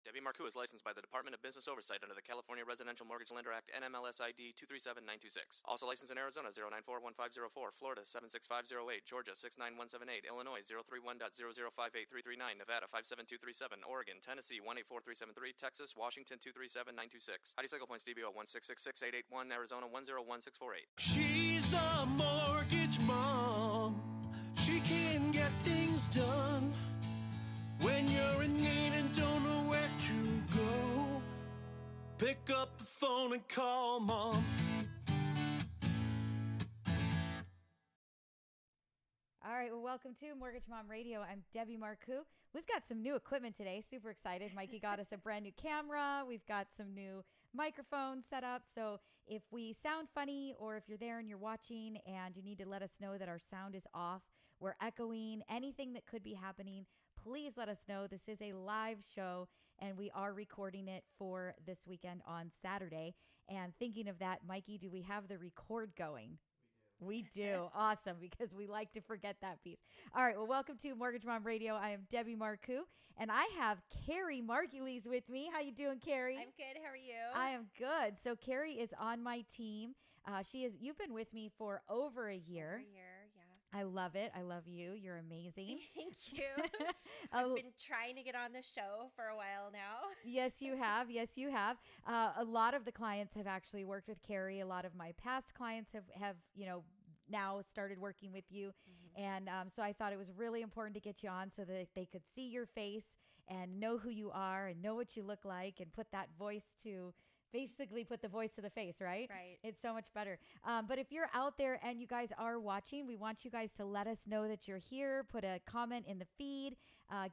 Debbie Marcoux is licensed by the Department of Business Oversight under the California Residential Mortgage Lender Act, NMLS ID 237926. Also licensed in Arizona 0941504, Florida 76508, Georgia 69178, Illinois 031.0058339, Nevada 57237, Oregon, Tennessee 184373, Texas, Washington 237926. ID cycle points DBO 1666881, Arizona 101648. She's the mortgage mom. She can get things done when you're in need and don't know where to go. Pick up the phone and call mom. All right, well, welcome to Mortgage Mom Radio. I'm Debbie Marcoux. We've got some new equipment today. Super excited. Mikey got us a brand new camera. We've got some new microphones set up. So if we sound funny, or if you're there and you're watching and you need to let us know that our sound is off, we're echoing, anything that could be happening, please let us know. This is a live show and we are recording it for this weekend on Saturday. And thinking of that, Mikey, do we have the record going? We do. Awesome, because we like to forget that piece. All right, well, welcome to Mortgage Mom Radio. I am Debbie Marcoux, and I have Carrie Margulies with me. How you doing, Carrie? I'm good. How are you? I am good. So Carrie is on my team. You've been with me for over a year. Over a year, yeah. I love it. I love you. You're amazing. Thank you. I've been trying to get on the show for a while now. Yes, you have. Yes, you have. A lot of the clients have actually worked with Carrie. A lot of my past clients have now started working with you. Mm-hmm. And so I thought it was really important to get you on so that they could see your face and know who you are and know what you look like and put that voice to basically put the voice to the face, right? Right. It's so much better. But if you're out there and you guys are watching, we want you guys to let us know that you're here. Put a comment in the feed.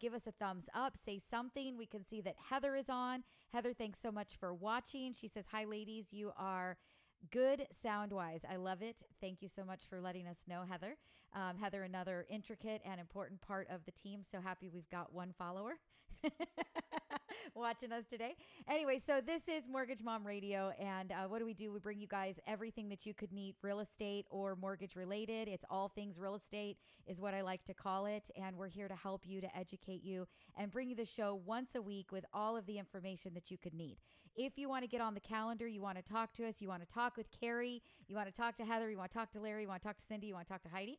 Give us a thumbs up. Say something. We can see that Heather is on. Heather, thanks so much for watching. She says, hi, ladies. You are good sound-wise. I love it. Thank you so much for letting us know, Heather. Heather, another intricate and important part of the team. So happy we've got one follower watching us today. Anyway, so this is Mortgage Mom Radio. And what do? We bring you guys everything that you could need, real estate or mortgage related. It's all things real estate is what I like to call it. And we're here to help you, to educate you, and bring you the show once a week with all of the information that you could need. If you want to get on the calendar, you want to talk to us, you want to talk with Carrie, you want to talk to Heather, you want to talk to Larry, you want to talk to Cindy, you want to talk to Heidi,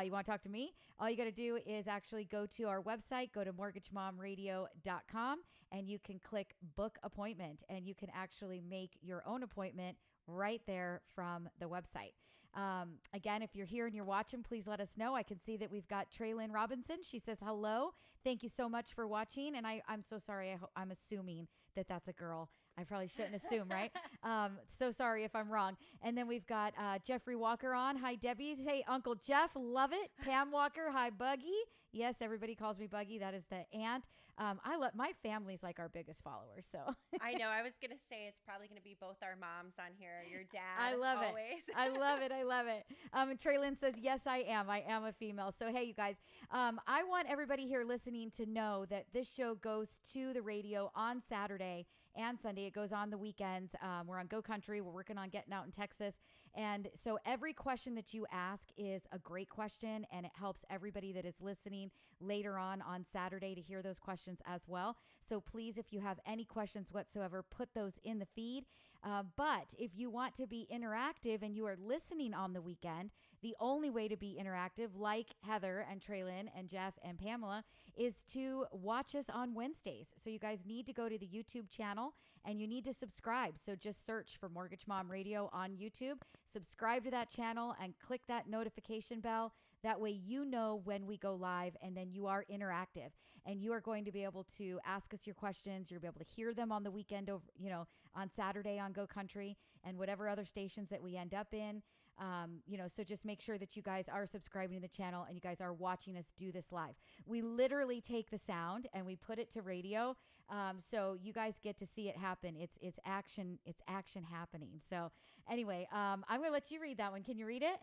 you want to talk to me, all you got to do is actually go to our website, go to mortgagemomradio.com, and you can click book appointment, and you can actually make your own appointment right there from the website. Again, if you're here and you're watching, please let us know. I can see that we've got Traylyn Robinson. She says, hello. Thank you so much for watching. And I'm so sorry. I'm assuming that that's a girl. I probably shouldn't assume, right? So sorry if I'm wrong. And then we've got Jeffrey Walker on. Hi, Debbie. Hey, Uncle Jeff. Love it. Pam Walker. Hi, Buggy. Yes, everybody calls me Buggy. That is the aunt. My family's like our biggest followers. So I know. I was going to say it's probably going to be both our moms on here. Your dad. I love always. it. I love it. I love it. And Traylyn says, yes, I am. I am a female. So, hey, you guys, I want everybody here listening to know that this show goes to the radio on Saturday and Sunday. It goes on the weekends. We're on Go Country. We're working on getting out in Texas. And so every question that you ask is a great question, and it helps everybody that is listening later on Saturday to hear those questions as well. So please, if you have any questions whatsoever, put those in the feed. But if you want to be interactive and you are listening on the weekend, the only way to be interactive, like Heather and Traylyn and Jeff and Pamela, is to watch us on Wednesdays. So you guys need to go to the YouTube channel and you need to subscribe. So just search for Mortgage Mom Radio on YouTube, subscribe to that channel and click that notification bell. That way you know when we go live, and then you are interactive and you are going to be able to ask us your questions. You'll be able to hear them on the weekend, on Saturday on Go Country and whatever other stations that we end up in. So just make sure that you guys are subscribing to the channel and you guys are watching us do this live. We literally take the sound and we put it to radio. So you guys get to see it happen. It's action happening. So anyway, I'm going to let you read that one. Can you read it?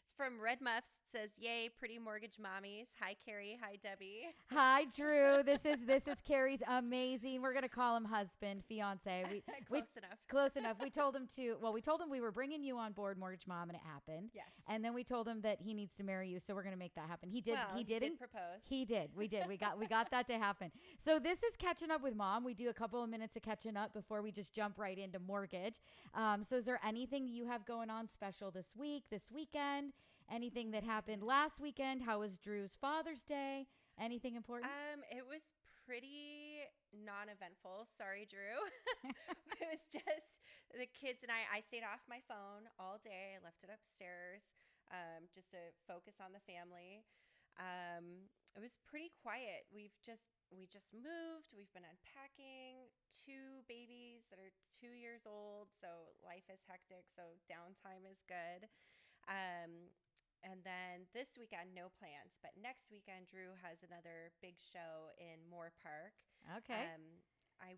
It's from Red Muffs. It says, "Yay, pretty mortgage mommies." Hi, Carrie. Hi, Debbie. Hi, Drew. This is Carrie's amazing. We're gonna call him husband, fiance. Close enough. We told him we were bringing you on board, Mortgage Mom, and it happened. Yes. And then we told him that he needs to marry you, so we're gonna make that happen. He did. Well, he did propose. He did. We did. We got that to happen. So this is Catching Up with Mom. We do a couple of minutes of catching up before we just jump right into mortgage. So is there anything you have going on special this week, this weekend? Anything that happened last weekend? How was Drew's Father's Day? Anything important? It was pretty non-eventful. Sorry, Drew. It was just the kids and I stayed off my phone all day. I left it upstairs just to focus on the family. It was pretty quiet. We just moved. We've been unpacking 2 babies that are 2 years old. So life is hectic. So downtime is good. And then this weekend, no plans. But next weekend, Drew has another big show in Moore Park. Okay. I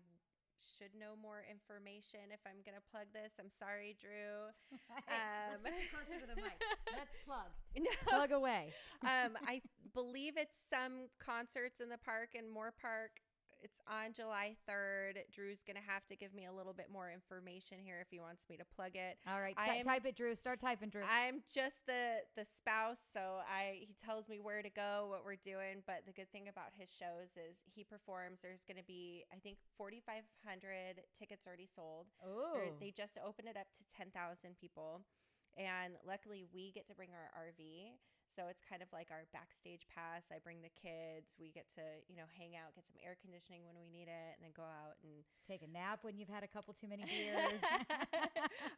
should know more information if I'm going to plug this. I'm sorry, Drew. Let's get you closer to the mic. Let's plug. No. Plug away. I believe it's some concerts in the park in Moore Park. It's on July 3rd. Drew's going to have to give me a little bit more information here if he wants me to plug it. All right. Type it, Drew. Start typing, Drew. I'm just the spouse, so he tells me where to go, what we're doing. But the good thing about his shows is he performs. There's going to be, I think, 4,500 tickets already sold. Oh. They just opened it up to 10,000 people. And luckily, we get to bring our RV. So it's kind of like our backstage pass. I bring the kids. We get to, hang out, get some air conditioning when we need it, and then go out and take a nap when you've had a couple too many beers.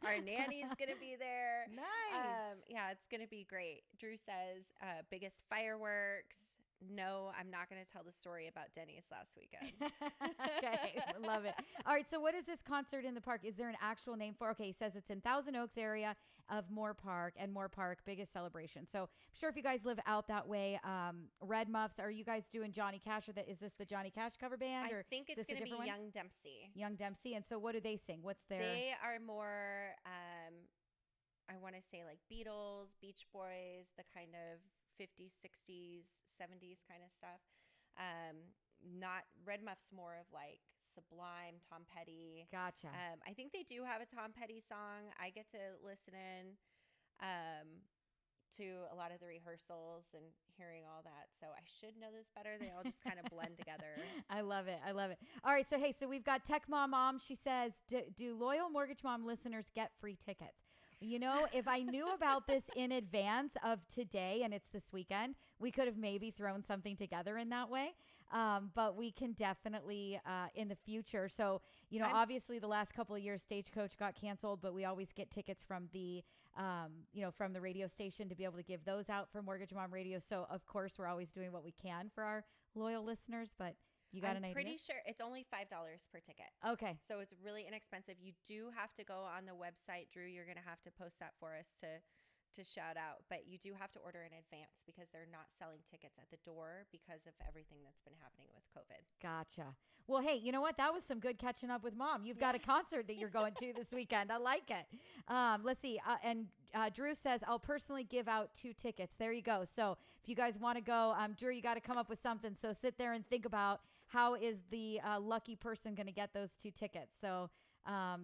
Our nanny's going to be there. Nice. Yeah, it's going to be great. Drew says biggest fireworks. No, I'm not going to tell the story about Denny's last weekend. Okay, love it. All right, so what is this concert in the park? Is there an actual name for? Okay, he says it's in Thousand Oaks area of Moore Park, and Moore Park, biggest celebration. So I'm sure if you guys live out that way, Red Muffs, are you guys doing Johnny Cash? Is this the Johnny Cash cover band? I think it's going to be one? Young Dempsey. Young Dempsey. And so what do they sing? What's their? They are more, I want to say like Beatles, Beach Boys, the kind of 50s, 60s, 70s kind of stuff. Not Red Muff's more of like Sublime, Tom Petty. Gotcha. I think they do have a Tom Petty song. I get to listen in to a lot of the rehearsals and hearing all that. So I should know this better. They all just kind of blend together. I love it. I love it. All right. So, hey, we've got Tech Mom. She says, do loyal Mortgage Mom listeners get free tickets? If I knew about this in advance of today and it's this weekend, we could have maybe thrown something together in that way. But we can definitely in the future. So, obviously the last couple of years, Stagecoach got canceled, but we always get tickets from the, from the radio station to be able to give those out for Mortgage Mom Radio. So, of course, we're always doing what we can for our loyal listeners, but you got an idea? I'm pretty sure it's only $5 per ticket. Okay. So it's really inexpensive. You do have to go on the website, Drew. You're going to have to post that for us to shout out. But you do have to order in advance because they're not selling tickets at the door because of everything that's been happening with COVID. Gotcha. Well, hey, you know what? That was some good catching up with Mom. You've got a concert that you're going to this weekend. I like it. Let's see. Drew says, I'll personally give out 2 tickets. There you go. So if you guys want to go, Drew, you got to come up with something. So sit there and think about how is the lucky person going to get those 2 tickets. So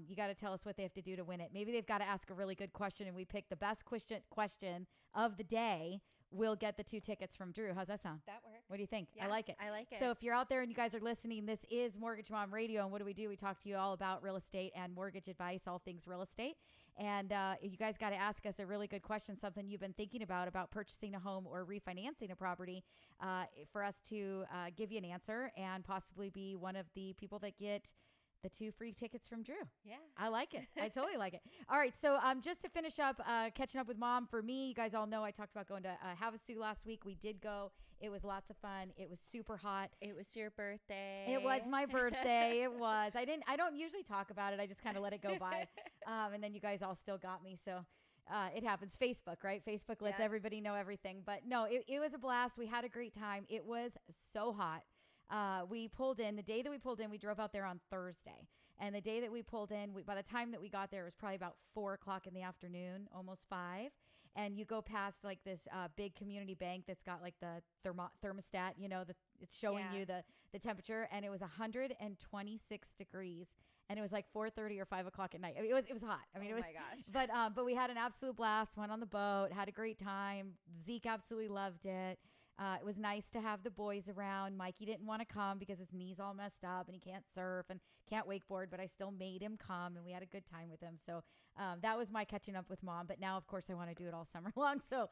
you got to tell us what they have to do to win it. Maybe they've got to ask a really good question and we pick the best question of the day. We'll get the 2 tickets from Drew. How's that sound? That works. What do you think? Yeah, I like it. I like it. So if you're out there and you guys are listening, this is Mortgage Mom Radio. And what do? We talk to you all about real estate and mortgage advice, all things real estate. And you guys got to ask us a really good question, something you've been thinking about purchasing a home or refinancing a property for us to give you an answer and possibly be one of the people that get the 2 free tickets from Drew. Yeah. I like it. I totally like it. All right. So just to finish up, catching up with Mom, for me, you guys all know I talked about going to Havasu last week. We did go. It was lots of fun. It was super hot. It was your birthday. It was my birthday. It was. I don't usually talk about it. I just kind of let it go by. And then you guys all still got me. So it happens. Facebook, right? Facebook lets everybody know everything. But no, it was a blast. We had a great time. It was so hot. We pulled in the day that we pulled in, we drove out there on Thursday. And the day that we pulled in, by the time that we got there, it was probably about 4:00 in the afternoon, almost 5. And you go past like this big community bank that's got like the thermostat, it's showing you the temperature, and it was 126 degrees. And it was like 4:30 or 5:00 at night. I mean, it was hot. I mean, my gosh. But we had an absolute blast. Went on the boat, had a great time. Zeke absolutely loved it. It was nice to have the boys around. Mikey didn't want to come because his knee's all messed up and he can't surf and can't wakeboard, but I still made him come and we had a good time with him. So that was my catching up with Mom. But now, of course, I want to do it all summer long. So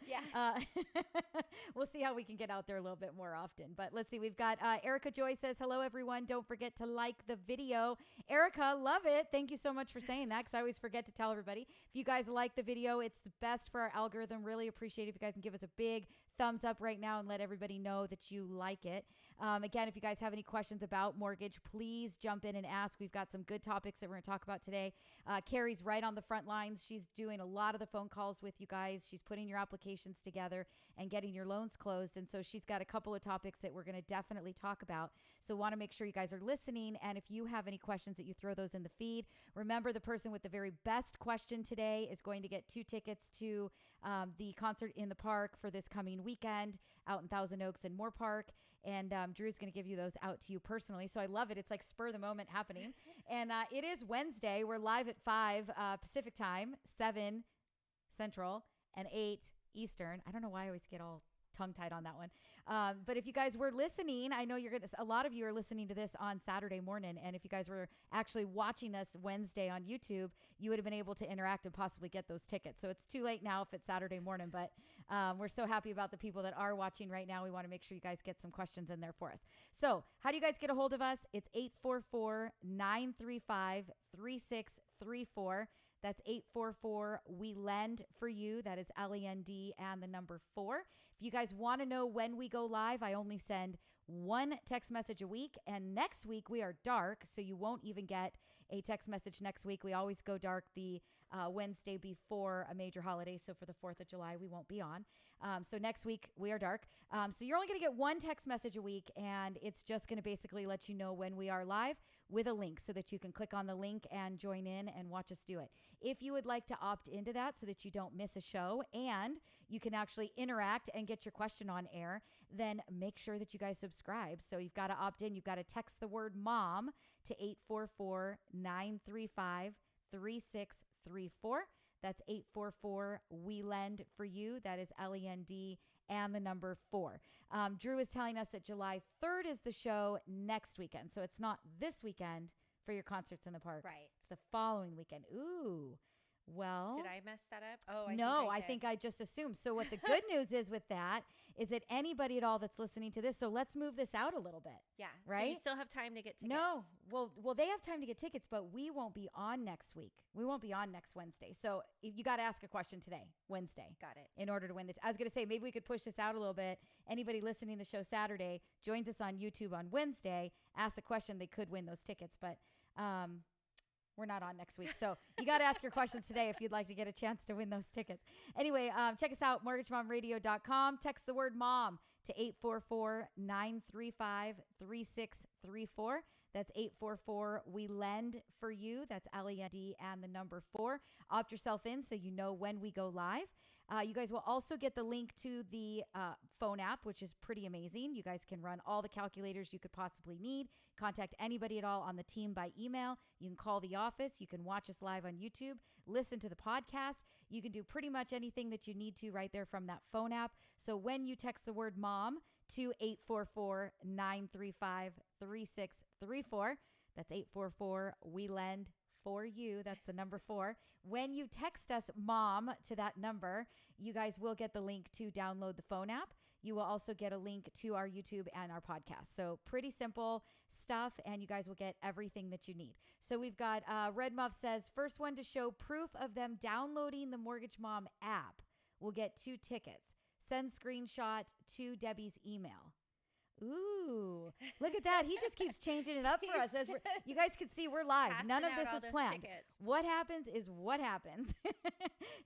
we'll see how we can get out there a little bit more often. But let's see. We've got Erica Joy says, hello, everyone. Don't forget to like the video. Erica, love it. Thank you so much for saying that, because I always forget to tell everybody. If you guys like the video, it's the best for our algorithm. Really appreciate it if you guys can give us a big thumbs up right now and let everybody know that you like it. Again, if you guys have any questions about mortgage, please jump in and ask. We've got some good topics that we're going to talk about today. Carrie's right on the front lines. She's doing a lot of the phone calls with you guys. She's putting your applications together and getting your loans closed. And so she's got a couple of topics that we're going to definitely talk about. So want to make sure you guys are listening. And if you have any questions, that you throw those in the feed. Remember, the person with the very best question today is going to get 2 tickets to the concert in the park for this coming weekend out in Thousand Oaks and Moore Park. And Drew's going to give you those out to you personally. So I love it. It's like spur of the moment happening. And it is Wednesday. We're live at 5 Pacific time, 7 Central, and 8 Eastern. I don't know why I always get all tongue-tied on that one. But if you guys were listening, I know a lot of you are listening to this on Saturday morning. And if you guys were actually watching us Wednesday on YouTube, you would have been able to interact and possibly get those tickets. So it's too late now if it's Saturday morning, but we're so happy about the people that are watching right now. We want to make sure you guys get some questions in there for us. So how do you guys get a hold of us? It's 844-935-3634. That's 844 We Lend for You. That is LEND and the number 4. If you guys want to know when we go live, I only send 1 text message a week. And next week we are dark, so you won't even get a text message next week. We always go dark the Wednesday before a major holiday. So for the 4th of July, we won't be on. So next week we are dark. So you're only going to get 1 text message a week, and it's just going to basically let you know when we are live with a link so that you can click on the link and join in and watch us do it. If you would like to opt into that so that you don't miss a show and you can actually interact and get your question on air, then make sure that you guys subscribe. So you've got to opt in. You've got to text the word MOM to 844-935-3634. That's 844 We Lend for You. That is LEND and the number 4. Drew is telling us that July 3rd is the show next weekend. So it's not this weekend for your concerts in the park. Right. It's the following weekend. Ooh. Well, did I mess that up? Oh, I think I just assumed. So what the good news is with that is that anybody at all that's listening to this, so let's move this out a little bit. Yeah. Right? So you still have time to get tickets. No. Well, they have time to get tickets, but we won't be on next week. We won't be on next Wednesday. So you got to ask a question today, Wednesday. Got it. In order to win this. I was going to say, maybe we could push this out a little bit. Anybody listening to the show Saturday joins us on YouTube on Wednesday, asks a question, they could win those tickets. But we're not on next week. So you got to ask your questions today if you'd like to get a chance to win those tickets. Anyway, check us out, MortgageMomRadio.com. Text the word MOM to 844-935-3634. That's 844 We Lend for You. That's LEND and the number 4. Opt yourself in so you know when we go live. You guys will also get the link to the phone app, which is pretty amazing. You guys can run all the calculators you could possibly need. Contact anybody at all on the team by email. You can call the office. You can watch us live on YouTube. Listen to the podcast. You can do pretty much anything that you need to right there from that phone app. So when you text the word MOM to 844-935-3634, that's 844 We Lend for You. That's the number 4. When you text us MOM to that number, you guys will get the link to download the phone app. You will also get a link to our YouTube and our podcast. So pretty simple stuff, and you guys will get everything that you need. So we've got Red Muff says, first one to show proof of them downloading the Mortgage Mom app will get 2 tickets. Send screenshot to Debbie's email. Ooh, look at that. He just keeps changing it up for us. As you guys can see, we're live. None of this is planned. Tickets. What happens is what happens.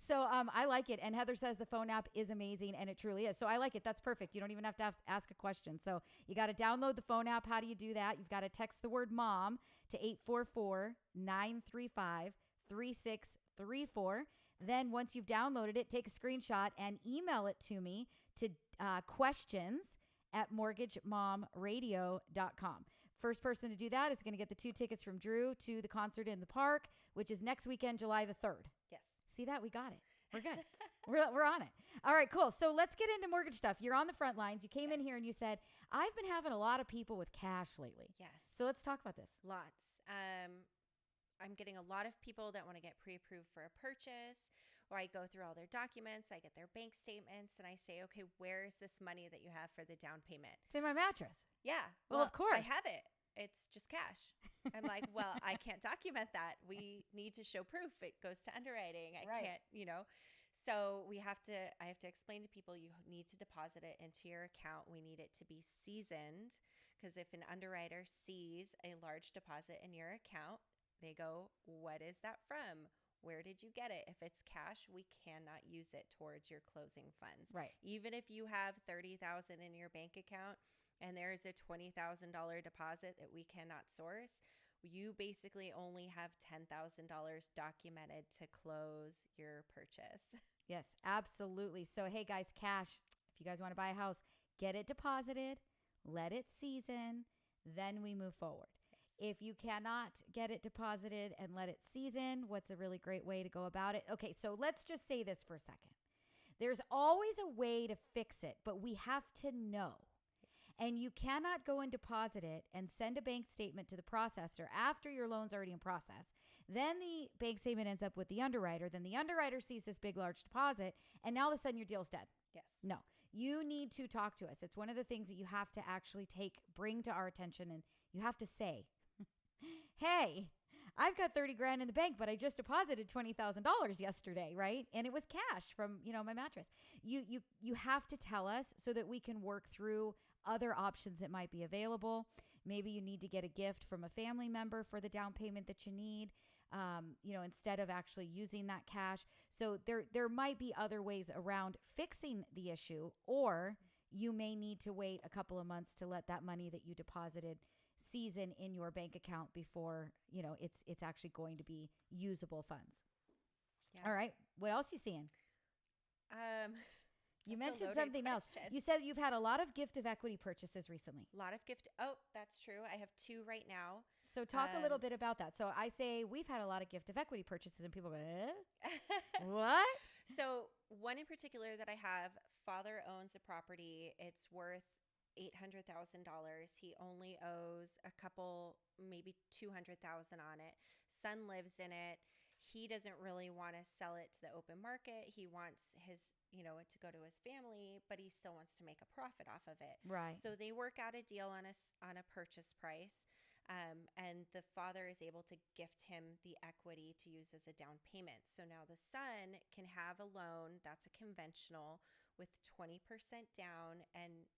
So I like it. And Heather says the phone app is amazing, and it truly is. So I like it. That's perfect. You don't even have to ask a question. So you got to download the phone app. How do you do that? You've got to text the word mom to 844-935-3634. Then once you've downloaded it, take a screenshot and email it to me to questions@MortgageMomRadio.com. First person to do that is going to get the 2 tickets from Drew to the concert in the park, which is next weekend, July the 3rd. Yes. See that? We got it. We're good. we're on it. All right, cool. So let's get into mortgage stuff. You're on the front lines. You came in here and you said, I've been having a lot of people with cash lately. Yes. So let's talk about this. Lots. I'm getting a lot of people that want to get pre-approved for a purchase, or I go through all their documents, I get their bank statements, and I say, okay, where's this money that you have for the down payment? It's in my mattress. Yeah. Well, of course. I have it. It's just cash. I'm like, well, I can't document that. We need to show proof. It goes to underwriting. I can't, So I have to explain to people you need to deposit it into your account. We need it to be seasoned, because if an underwriter sees a large deposit in your account, they go, what is that from? Where did you get it? If it's cash, we cannot use it towards your closing funds. Right. Even if you have $30,000 in your bank account and there's a $20,000 deposit that we cannot source, you basically only have $10,000 documented to close your purchase. Yes, absolutely. So, hey, guys, cash, if you guys want to buy a house, get it deposited, let it season, then we move forward. If you cannot get it deposited and let it season, what's a really great way to go about it? Okay, so let's just say this for a second. There's always a way to fix it, but we have to know. And you cannot go and deposit it and send a bank statement to the processor after your loan's already in process. Then the bank statement ends up with the underwriter. Then the underwriter sees this big, large deposit, and now all of a sudden your deal's dead. Yes. No, you need to talk to us. It's one of the things that you have to actually bring to our attention, and you have to say, hey, I've got 30 grand in the bank, but I just deposited $20,000 yesterday, right? And it was cash from, my mattress. You have to tell us so that we can work through other options that might be available. Maybe you need to get a gift from a family member for the down payment that you need, instead of actually using that cash. So there might be other ways around fixing the issue, or you may need to wait a couple of months to let that money that you deposited season in your bank account before, it's actually going to be usable funds. Yeah. All right. What else you seeing? You mentioned something else. You said you've had a lot of gift of equity purchases recently. A lot of gift. Oh, that's true. I have 2 right now. So talk a little bit about that. So I say we've had a lot of gift of equity purchases, and people go, what? So one in particular that I have, father owns a property. It's worth $800,000. He only owes a couple, maybe $200,000 on it. Son lives in it. He doesn't really want to sell it to the open market. He wants his, it to go to his family, but he still wants to make a profit off of it. Right. So they work out a deal on a purchase price. And the father is able to gift him the equity to use as a down payment. So now the son can have a loan that's a conventional with 20% down and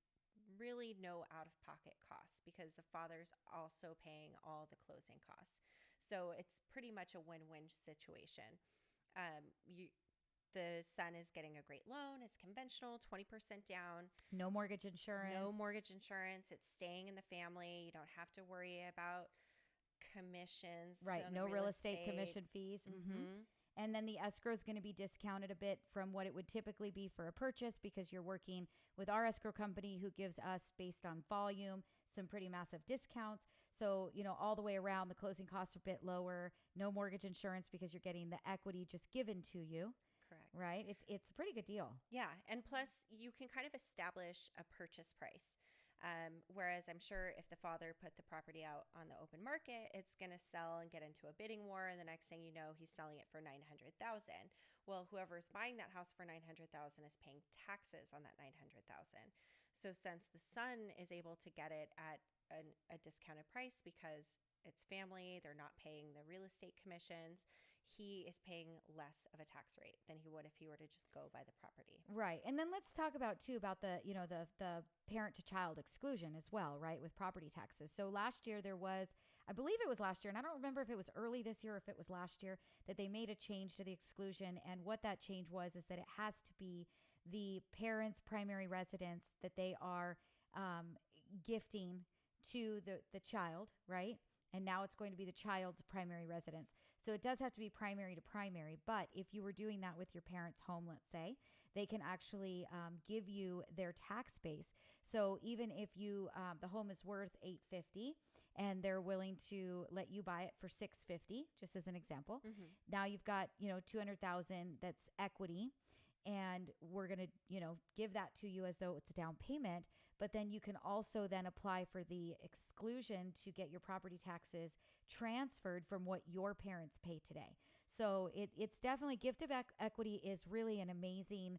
really no out-of-pocket costs, because the father's also paying all the closing costs. So it's pretty much a win-win situation. The son is getting a great loan. It's conventional, 20% down. No mortgage insurance. No mortgage insurance. It's staying in the family. You don't have to worry about commissions. Right. No real estate commission fees. Mm-hmm. And then the escrow is going to be discounted a bit from what it would typically be for a purchase, because you're working with our escrow company, who gives us, based on volume, some pretty massive discounts. So, all the way around, the closing costs are a bit lower. No mortgage insurance, because you're getting the equity just given to you. Correct. Right? It's a pretty good deal. Yeah. And plus, you can kind of establish a purchase price. Whereas I'm sure if the father put the property out on the open market, it's going to sell and get into a bidding war. And the next thing you know, he's selling it for $900,000. Well, whoever's buying that house for $900,000 is paying taxes on that $900,000. So since the son is able to get it at a discounted price because it's family, they're not paying the real estate commissions, he is paying less of a tax rate than he would if he were to just go by the property. Right. And then let's talk about too about the, the parent to child exclusion as well, right? With property taxes. So last year there was, I believe it was last year, and I don't remember if it was early this year or if it was last year, that they made a change to the exclusion. And what that change was is that it has to be the parent's primary residence that they are gifting to the child, right? And now it's going to be the child's primary residence. So it does have to be primary to primary. But if you were doing that with your parents' home, let's say, they can actually give you their tax base. So even if you the home is worth $850 and they're willing to let you buy it for $650, just as an example, now you've got $200,000 that's equity. And we're going to, give that to you as though it's a down payment. But then you can also then apply for the exclusion to get your property taxes transferred from what your parents pay today. So it's definitely, gift of equity is really an amazing,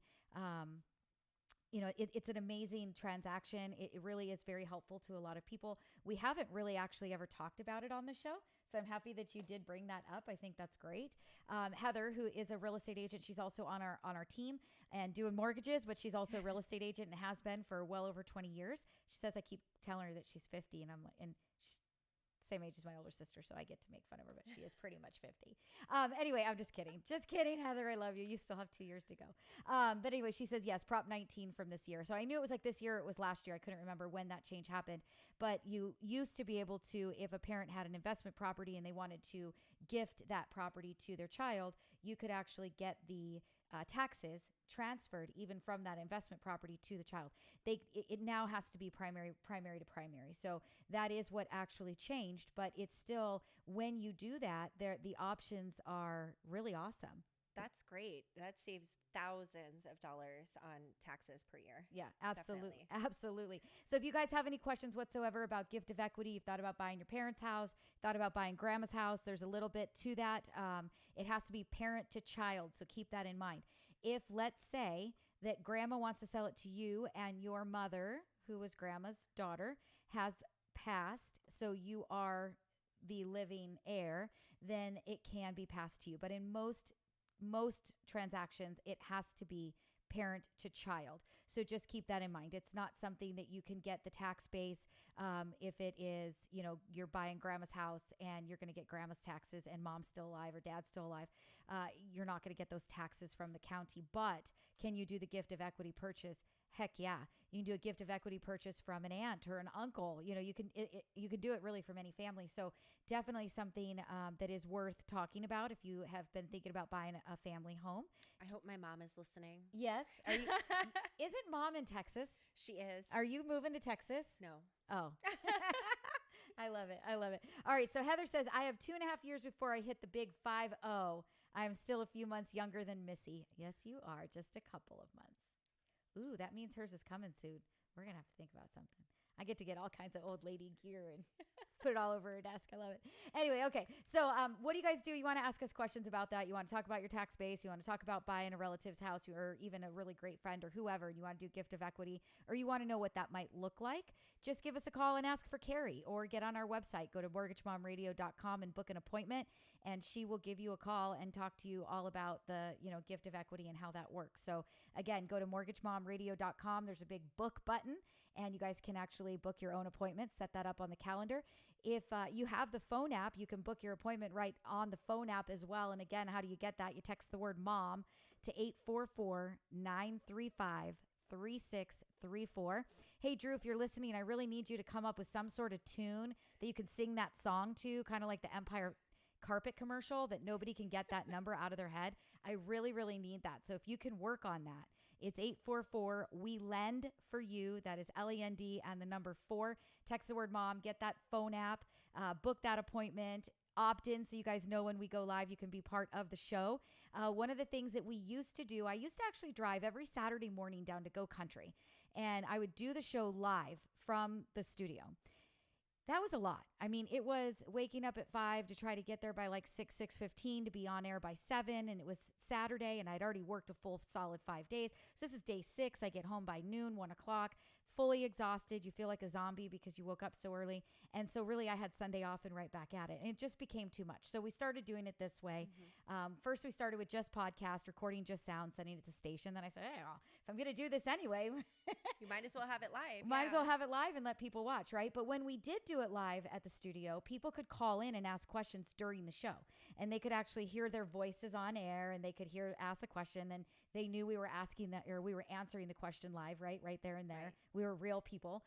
it's an amazing transaction. It really is very helpful to a lot of people. We haven't really actually ever talked about it on the show. So I'm happy that you did bring that up. I think that's great. Heather, who is a real estate agent, she's also on our team and doing mortgages, but she's also a real estate agent and has been for well over 20 years. She says I keep telling her that she's 50, and I'm like, and she's same age as my older sister, so I get to make fun of her, but she is pretty much 50. Anyway, I'm just kidding. Just kidding, Heather. I love you. You still have 2 years to go. But anyway, she says, yes, Prop 19 from this year. So I knew it was like this year. It was last year. I couldn't remember when that change happened. But you used to be able to, if a parent had an investment property and they wanted to gift that property to their child, you could actually get the taxes transferred even from that investment property to the child. It now has to be primary to primary. So that is what actually changed, but it's still, when you do that, the options are really awesome. That's great. That saves thousands of dollars on taxes per year. Yeah, absolutely. Definitely. Absolutely. So if you guys have any questions whatsoever about gift of equity, you've thought about buying your parents' house, thought about buying grandma's house, there's a little bit to that. It has to be parent to child. So keep that in mind. If, let's say, that grandma wants to sell it to you and your mother, who was grandma's daughter, has passed, so you are the living heir, then it can be passed to you. But in most transactions, it has to be parent to child. So just keep that in mind. It's not something that you can get the tax base if it is, you're buying grandma's house and you're going to get grandma's taxes and mom's still alive or dad's still alive. You're not going to get those taxes from the county. But can you do the gift of equity purchase? Heck yeah. You can do a gift of equity purchase from an aunt or an uncle. You can do it really from any family. So definitely something that is worth talking about if you have been thinking about buying a family home. I hope my mom is listening. Yes. Isn't mom in Texas? She is. Are you moving to Texas? No. Oh. I love it. I love it. All right. So Heather says, I have 2.5 years before I hit the big 50. I am still a few months younger than Missy. Yes, you are. Just a couple of months. Ooh, that means hers is coming soon. We're going to have to think about something. I get to get all kinds of old lady gear and put it all over her desk. I love it. Anyway, okay. So what do you guys do? You want to ask us questions about that? You want to talk about your tax base? You want to talk about buying a relative's house or even a really great friend or whoever, and you want to do gift of equity, or you want to know what that might look like? Just give us a call and ask for Carrie, or get on our website. Go to MortgageMomRadio.com and book an appointment, and she will give you a call and talk to you all about the gift of equity and how that works. So again, go to MortgageMomRadio.com. There's a big book button, and you guys can actually book your own appointment, set that up on the calendar. If you have the phone app, you can book your appointment right on the phone app as well. And again, how do you get that? You text the word mom to 844-935-3634. Hey, Drew, if you're listening, I really need you to come up with some sort of tune that you can sing that song to, kind of like the Empire carpet commercial, that nobody can get that number out of their head. I really, really need that. So if you can work on that, it's 844-WE-LEND-FOR-YOU. That is LEND and the number 4. Text the word mom, get that phone app, book that appointment, opt in so you guys know when we go live, you can be part of the show. One of the things that we used to do, I used to actually drive every Saturday morning down to Go Country, and I would do the show live from the studio. That was a lot. I mean, it was waking up at 5 to try to get there by like 6:15 to be on air by 7. And it was Saturday and I'd already worked a full solid 5 days. So this is day 6. I get home by noon, 1 o'clock, fully exhausted. You feel like a zombie because you woke up so early. And so really I had Sunday off and right back at it. And it just became too much. So we started doing it this way. First we started with just podcast, recording just sound, sending it to the station. Then I said, hey, well, if I'm going to do this anyway, You might as well have it live. might as well have it live and let people watch, right? But when we did do it live at the studio, people could call in and ask questions during the show. And they could actually hear their voices on air, and they could ask a question. Then they knew we were asking that, or we were answering the question live, right there and there. Right. We were real people.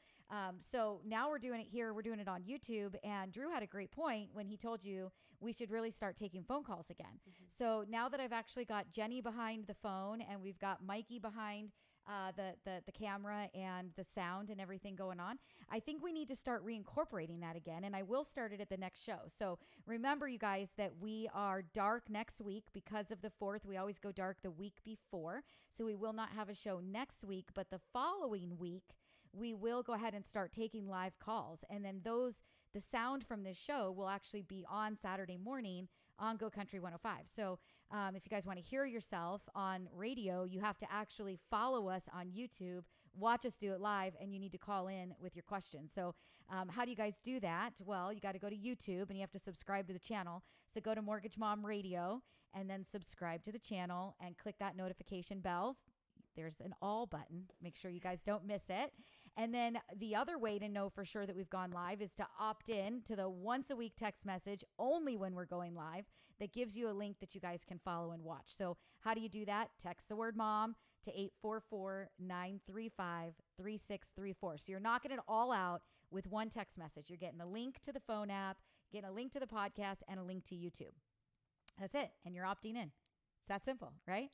So now we're doing it here. We're doing it on YouTube. And Drew had a great point when he told you we should really start taking phone calls again. So now that I've actually got Jenny behind the phone and we've got Mikey behind the camera and the sound and everything going on, I think we need to start reincorporating that again. And I will start it at the next show. So remember, you guys, that we are dark next week because of the 4th. We always go dark the week before. So we will not have a show next week, but the following week, we will go ahead and start taking live calls. And then the sound from this show will actually be on Saturday morning on Go Country 105. So if you guys want to hear yourself on radio, you have to actually follow us on YouTube, watch us do it live, and you need to call in with your questions. So how do you guys do that? Well, you got to go to YouTube and you have to subscribe to the channel. So go to Mortgage Mom Radio and then subscribe to the channel and click that notification bells. There's an all button. Make sure you guys don't miss it. And then the other way to know for sure that we've gone live is to opt in to the once a week text message only when we're going live that gives you a link that you guys can follow and watch. So how do you do that? Text the word mom to 844-935-3634. So you're knocking it all out with one text message. You're getting a link to the phone app, getting a link to the podcast, and a link to YouTube. That's it. And you're opting in. It's that simple, right?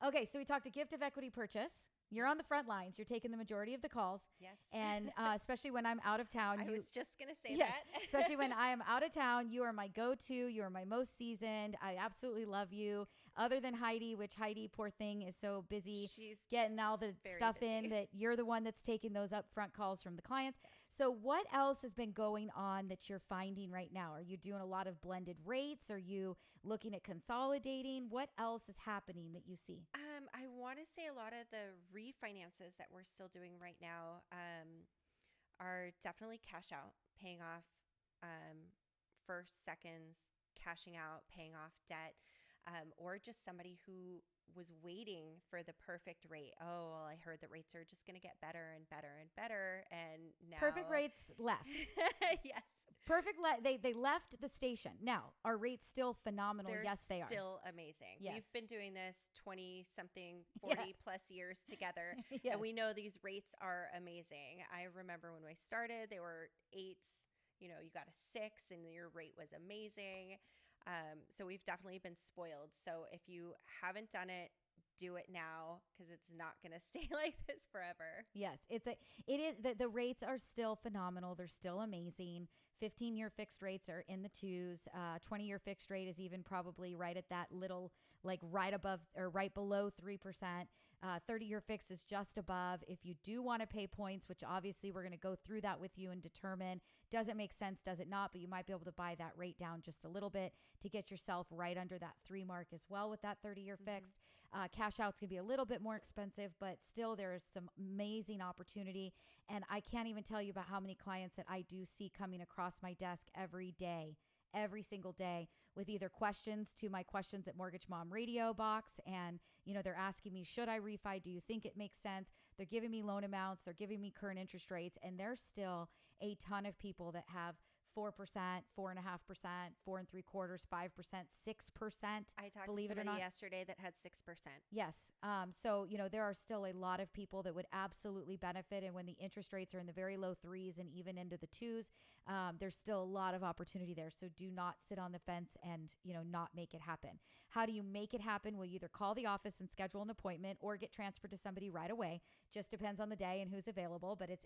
Okay, so we talked a gift of equity purchase. You're on the front lines. You're taking the majority of the calls. Yes. And especially when I'm out of town. I was just going to say yes, that. Especially when I am out of town, you are my go-to. You are my most seasoned. I absolutely love you. Other than Heidi, which Heidi, poor thing, is so busy She's getting all the stuff busy. in that you're the one that's taking those upfront calls from the clients. So what else has been going on that you're finding right now? Are you doing a lot of blended rates? Are you looking at consolidating? What else is happening that you see? I want to say a lot of the refinances that we're still doing right now are definitely cash out, paying off first, seconds, cashing out, paying off debt, or just somebody who was waiting for the perfect rate. Oh, well, I heard that rates are just going to get better and better and better. And now Perfect rates left. Yes. Perfect. They left the station. Now, are rates still phenomenal? They're Yes, they are. still amazing. Yes. We've been doing this 20 something, 40 plus years together. Yes. And we know these rates are amazing. I remember when I started, they were 8s, you got a 6 and your rate was amazing. So we've definitely been spoiled. So if you haven't done it, do it now, because it's not going to stay like this forever. Yes, it is. The rates are still phenomenal. They're still amazing. 15-year fixed rates are in the 2s. 20-year fixed rate is even probably right at that little, like right above or right below 3%. 30-year fixed is just above. If you do want to pay points, which obviously we're going to go through that with you and determine, does it make sense, does it not? But you might be able to buy that rate down just a little bit to get yourself right under that 3 mark as well with that 30-year fixed. Cash outs can be a little bit more expensive, but still there's some amazing opportunity. And I can't even tell you about how many clients that I do see coming across my desk every day, every single day, with either questions to my questions at Mortgage Mom Radio box. And, they're asking me, should I refi? Do you think it makes sense? They're giving me loan amounts. They're giving me current interest rates. And there's still a ton of people that have 4%, 4.5%, 4.75%, 5%, 6%. I talked believe to it or somebody not. yesterday that had 6%. Yes. So, there are still a lot of people that would absolutely benefit. And when the interest rates are in the very low 3s and even into the 2s, there's still a lot of opportunity there. So do not sit on the fence and, not make it happen. How do you make it happen? Well, you either call the office and schedule an appointment or get transferred to somebody right away. Just depends on the day and who's available, but it's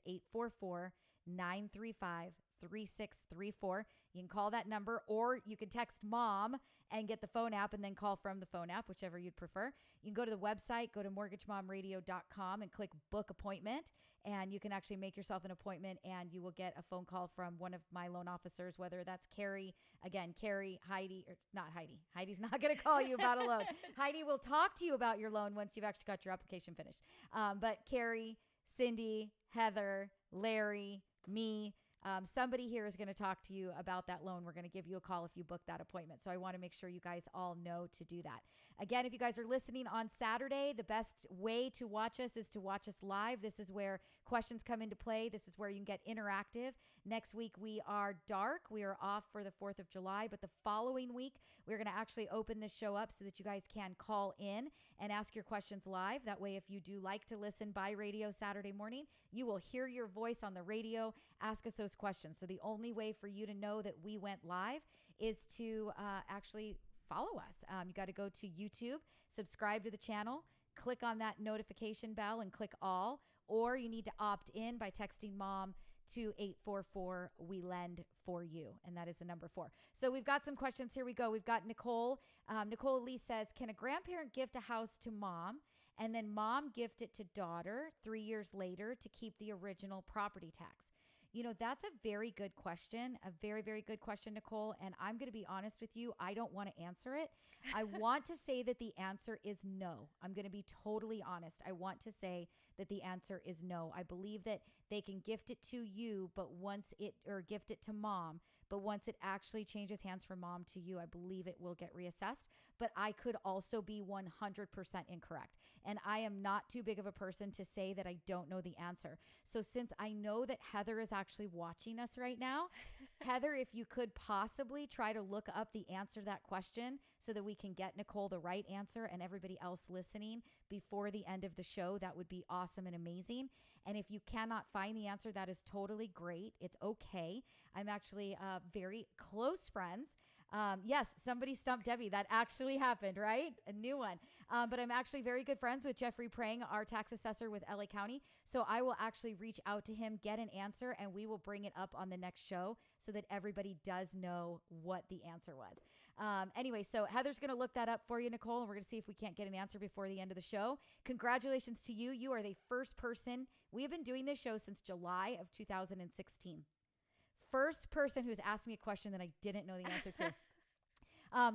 844-935-3634. You can call that number, or you can text mom and get the phone app and then call from the phone app, whichever you'd prefer. You can go to the website, go to mortgagemomradio.com and click book appointment. And you can actually make yourself an appointment and you will get a phone call from one of my loan officers, whether that's Carrie, Heidi, or not Heidi. Heidi's not going to call you about a loan. Heidi will talk to you about your loan once you've actually got your application finished. But Carrie, Cindy, Heather, Larry, me. Somebody here is going to talk to you about that loan. We're going to give you a call if you book that appointment. So I want to make sure you guys all know to do that. Again, if you guys are listening on Saturday, the best way to watch us is to watch us live. This is where questions come into play. This is where you can get interactive. Next week, we are dark. We are off for the 4th of July. But the following week, we're going to actually open this show up so that you guys can call in and ask your questions live. That way, if you do like to listen by radio Saturday morning, you will hear your voice on the radio. Ask us those questions. So the only way for you to know that we went live is to actually follow us. You got to go to YouTube, subscribe to the channel, click on that notification bell and click all, or you need to opt in by texting mom to 844 we lend for you, and that is the number 4. So we've got some questions. Here we go. We've got Nicole. Nicole Lee says, can a grandparent gift a house to mom and then mom gift it to daughter 3 years later to keep the original property tax? You know, that's a very good question, a very, very good question, Nicole. And I'm going to be honest with you. I don't want to answer it. I want to say that the answer is no. I'm going to be totally honest. I want to say that the answer is no. I believe that they can gift it to you, or gift it to mom. But once it actually changes hands from mom to you, I believe it will get reassessed. But I could also be 100% incorrect. And I am not too big of a person to say that I don't know the answer. So since I know that Heather is actually watching us right now, Heather, if you could possibly try to look up the answer to that question so that we can get Nicole the right answer and everybody else listening before the end of the show, that would be awesome and amazing. And if you cannot find the answer, that is totally great. It's okay. I'm actually very close friends. Yes, somebody stumped Debbie. That actually happened, right? A new one. But I'm actually very good friends with Jeffrey Prang, our tax assessor with LA County. So I will actually reach out to him, get an answer, and we will bring it up on the next show so that everybody does know what the answer was. Anyway, so Heather's going to look that up for you, Nicole, and we're going to see if we can't get an answer before the end of the show. Congratulations to you. You are the first person. We have been doing this show since July of 2016. First person who's asked me a question that I didn't know the answer to.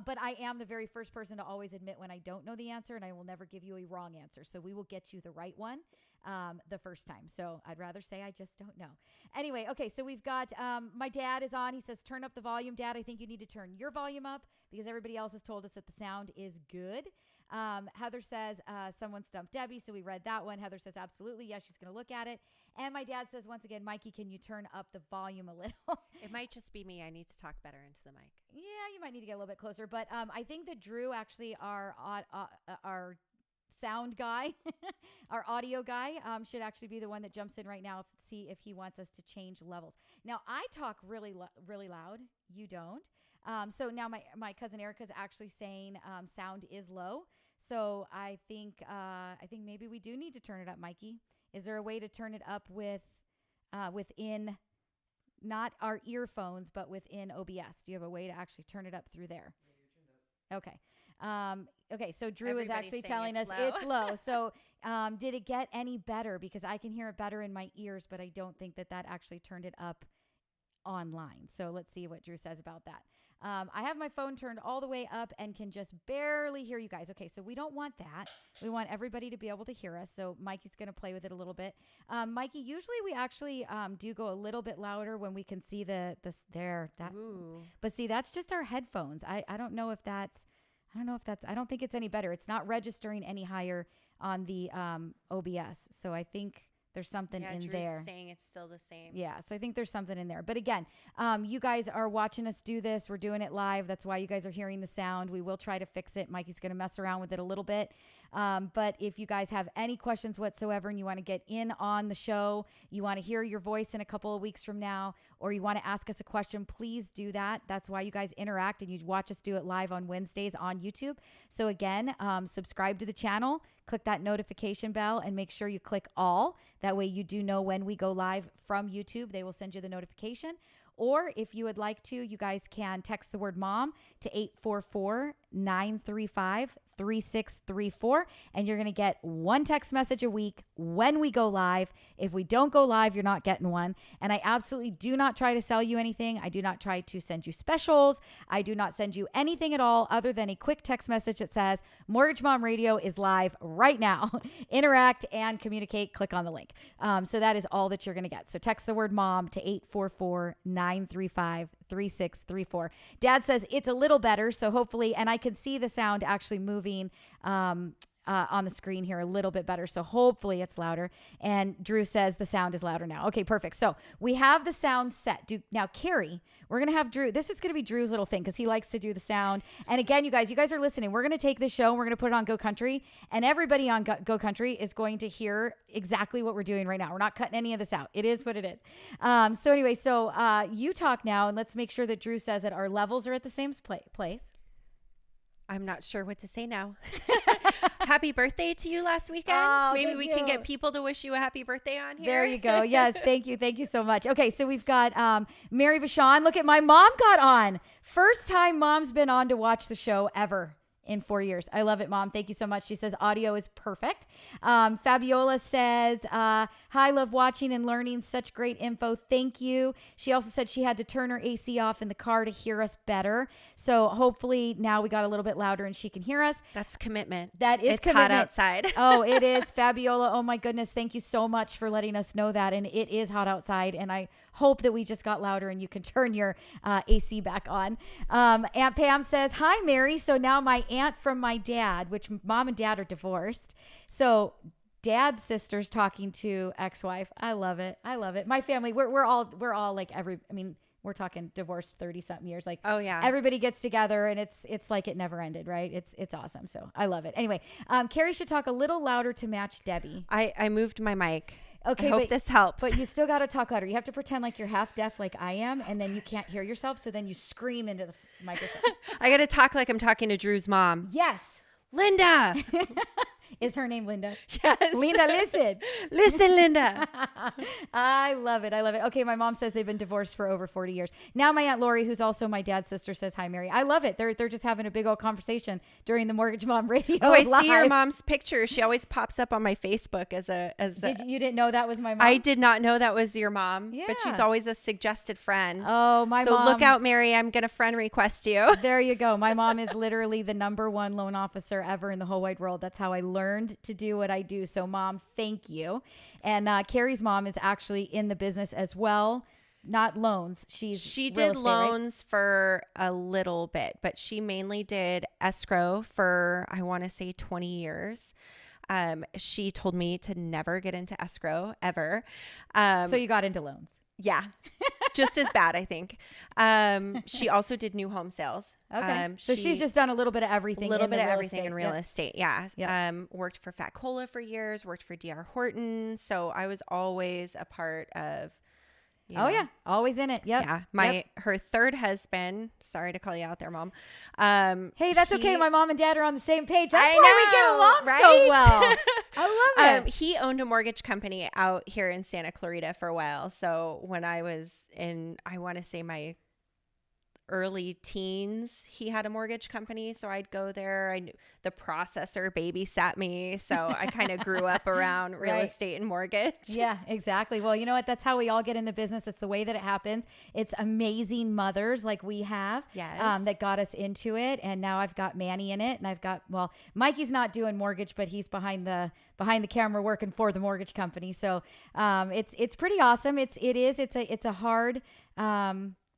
But I am the very first person to always admit when I don't know the answer, and I will never give you a wrong answer. So we will get you the right one the first time. So I'd rather say I just don't know. Anyway, okay, so we've got my dad is on. He says, turn up the volume. Dad, I think you need to turn your volume up because everybody else has told us that the sound is good. Heather says, someone stumped Debbie. So we read that one. Heather says, absolutely. Yes, she's going to look at it. And my dad says, once again, Mikey, can you turn up the volume a little? It might just be me. I need to talk better into the mic. Yeah, you might need to get a little bit closer. But I think that Drew, actually, our sound guy, our audio guy, should actually be the one that jumps in right now, see if he wants us to change levels. Now, I talk really loud. You don't. So now my cousin Erica's actually saying sound is low. So I think maybe we do need to turn it up, Mikey. Is there a way to turn it up within not our earphones, but within OBS? Do you have a way to actually turn it up through there? Yeah, you're turned up. Okay. Okay. So Drew is Everybody's actually saying telling us it's low. it's low. So did it get any better? Because I can hear it better in my ears, but I don't think that actually turned it up online. So let's see what Drew says about that. I have my phone turned all the way up and can just barely hear you guys. Okay, so we don't want that. We want everybody to be able to hear us. So Mikey's going to play with it a little bit. Mikey, usually we actually do go a little bit louder when we can see that. Ooh. But see, that's just our headphones. I don't know if that's, I don't think it's any better. It's not registering any higher on the OBS. So I think there's something in Drew's there. Saying it's still the same. Yeah, so I think there's something in there. But again, you guys are watching us do this. We're doing it live. That's why you guys are hearing the sound. We will try to fix it. Mikey's going to mess around with it a little bit. But if you guys have any questions whatsoever and you want to get in on the show, you want to hear your voice in a couple of weeks from now, or you want to ask us a question, please do that. That's why you guys interact and you watch us do it live on Wednesdays on YouTube. So again, subscribe to the channel, click that notification bell, and make sure you click all. That way you do know when we go live from YouTube. They will send you the notification. Or if you would like to, you guys can text the word mom to 844-935-3634. And you're going to get one text message a week when we go live. If we don't go live, you're not getting one. And I absolutely do not try to sell you anything. I do not try to send you specials. I do not send you anything at all other than a quick text message that says Mortgage Mom Radio is live right now. Interact and communicate. Click on the link. So that is all that you're going to get. So text the word mom to 844-935-3634. Dad says it's a little better. So hopefully, and I can see the sound actually moving on the screen here a little bit better. So hopefully it's louder. And Drew says the sound is louder now. Okay, perfect. So we have the sound set. Now, Carrie, we're going to have Drew. This is going to be Drew's little thing because he likes to do the sound. And again, you guys are listening. We're going to take this show and we're going to put it on Go Country. And everybody on Go Country is going to hear exactly what we're doing right now. We're not cutting any of this out. It is what it is. So anyway, you talk now and let's make sure that Drew says that our levels are at the same place. I'm not sure what to say now. Happy birthday to you last weekend. Oh, maybe thank we you. can get people to wish you a happy birthday on here. There you go. Yes. Thank you. Thank you so much. Okay. So we've got Mary Vachon. Look at my mom got on. First time mom's been on to watch the show ever in 4 years. I love it, Mom. Thank you so much. She says audio is perfect. Fabiola says, hi, love watching and learning. Such great info. Thank you. She also said she had to turn her AC off in the car to hear us better. So hopefully now we got a little bit louder and she can hear us. That's commitment. That is it's commitment. hot outside. Oh, it is. Fabiola. Oh my goodness. Thank you so much for letting us know that. And it is hot outside. And I hope that we just got louder and you can turn your AC back on. Aunt Pam says, hi, Mary. So now my aunt from my dad, which mom and dad are divorced. So dad's sister's talking to ex-wife. I love it. I love it. My family, we're all like we're talking divorced 30 something years. Like, oh yeah, everybody gets together and it's like it never ended. Right. It's awesome. So I love it. Anyway, Carrie should talk a little louder to match Debbie. I moved my mic. Okay, I hope this helps. But you still got to talk louder. You have to pretend like you're half deaf like I am, and then you can't hear yourself, so then you scream into the microphone. I got to talk like I'm talking to Drew's mom. Yes. Linda. Is her name Linda? Yes. Linda, listen. Listen, Linda. I love it. I love it. Okay, my mom says they've been divorced for over 40 years. Now my Aunt Lori, who's also my dad's sister, says, hi, Mary. I love it. They're just having a big old conversation during the Mortgage Mom Radio. Oh, I live. see your mom's picture. She always pops up on my Facebook You didn't know that was my mom? I did not know that was your mom, Yeah. but she's always a suggested friend. Oh, my mom. So look out, Mary. I'm going to friend request you. There you go. My mom is literally the #1 loan officer ever in the whole wide world. That's how I learned to do what I do. So Mom, thank you. And Carrie's mom is actually in the business as well. Not loans. She did estate, loans for a little bit, but she mainly did escrow for, I want to say 20 years. She told me to never get into escrow ever. So you got into loans. Yeah. Just as bad, I think. She also did new home sales. Okay. So she's just done a little bit of everything. In real Yep. estate. Yeah. Yep. Worked for Fat Cola for years, worked for DR Horton. So I was always a part of, Oh yeah. Always in it. Yep. Yeah. Her third husband, sorry to call you out there, Mom. Hey, that's okay. My mom and dad are on the same page. That's I why we get know, along right? so well. I love it. He owned a mortgage company out here in Santa Clarita for a while. So when I was in, I want to say my early teens, he had a mortgage company. So I'd go there. I knew the processor babysat me. So I kind of grew up around real Right. estate and mortgage. Yeah, exactly. Well, you know what? That's how we all get in the business. It's the way that it happens. It's amazing mothers like we have Yes. that got us into it. And now I've got Manny in it. And I've got, Mikey's not doing mortgage, but he's behind the camera working for the mortgage company. So it's pretty awesome. It's a hard,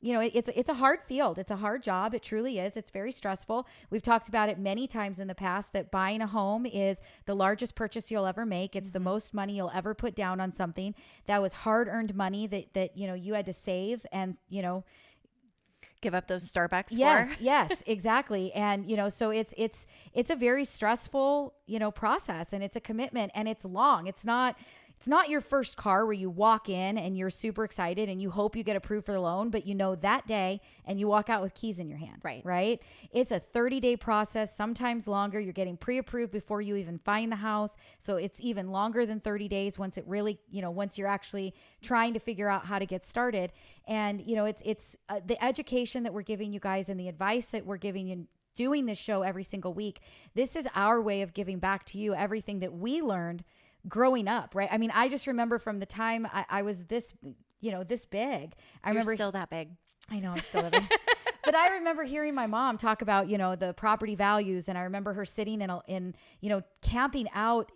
it's a hard field. It's a hard job. It truly is. It's very stressful. We've talked about it many times in the past that buying a home is the largest purchase you'll ever make. It's the most money you'll ever put down on something that was hard-earned money that you had to save and, Give up those Starbucks yes, for. Yes, exactly. And, so it's a very stressful, process, and it's a commitment, and it's long. It's not your first car where you walk in and you're super excited and you hope you get approved for the loan, but that day and you walk out with keys in your hand. Right. It's a 30-day process, sometimes longer. You're getting pre-approved before you even find the house. So it's even longer than 30 days once it really, once you're actually trying to figure out how to get started. And, it's the education that we're giving you guys and the advice that we're giving you doing this show every single week, this is our way of giving back to you everything that we learned growing up, right? I mean, I just remember from the time I was this, this big. You're still that big. I know I'm still that big. But I remember hearing my mom talk about, the property values. And I remember her sitting in camping out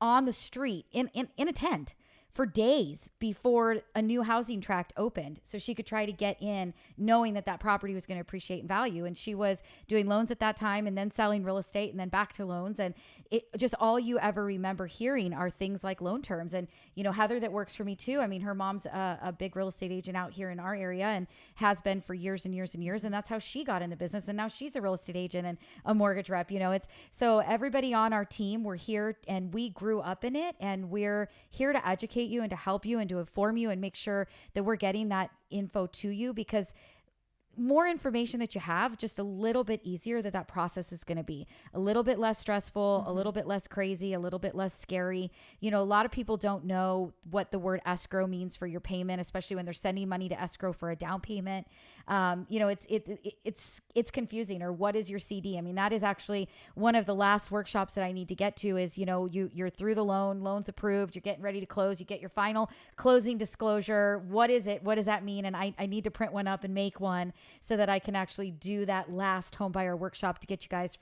on the street in a tent for days before a new housing tract opened, so she could try to get in, knowing that property was going to appreciate in value. And she was doing loans at that time, and then selling real estate, and then back to loans. And it just, all you ever remember hearing are things like loan terms. And Heather, that works for me too. I mean, her mom's a big real estate agent out here in our area, and has been for years and years and years. And that's how she got in the business. And now she's a real estate agent and a mortgage rep. It's so everybody on our team, we're here, and we grew up in it, and we're here to educate you and to help you and to inform you and make sure that we're getting that info to you, because more information that you have, just a little bit easier that process is going to be a little bit less stressful, a little bit less crazy, a little bit less scary. A lot of people don't know what the word escrow means for your payment, especially when they're sending money to escrow for a down payment. It's confusing. Or what is your CD? I mean, that is actually one of the last workshops that I need to get to is, you're through the loan's approved, you're getting ready to close, you get your final closing disclosure. What is it? What does that mean? And I need to print one up and make one, so that I can actually do that last home buyer workshop to get you guys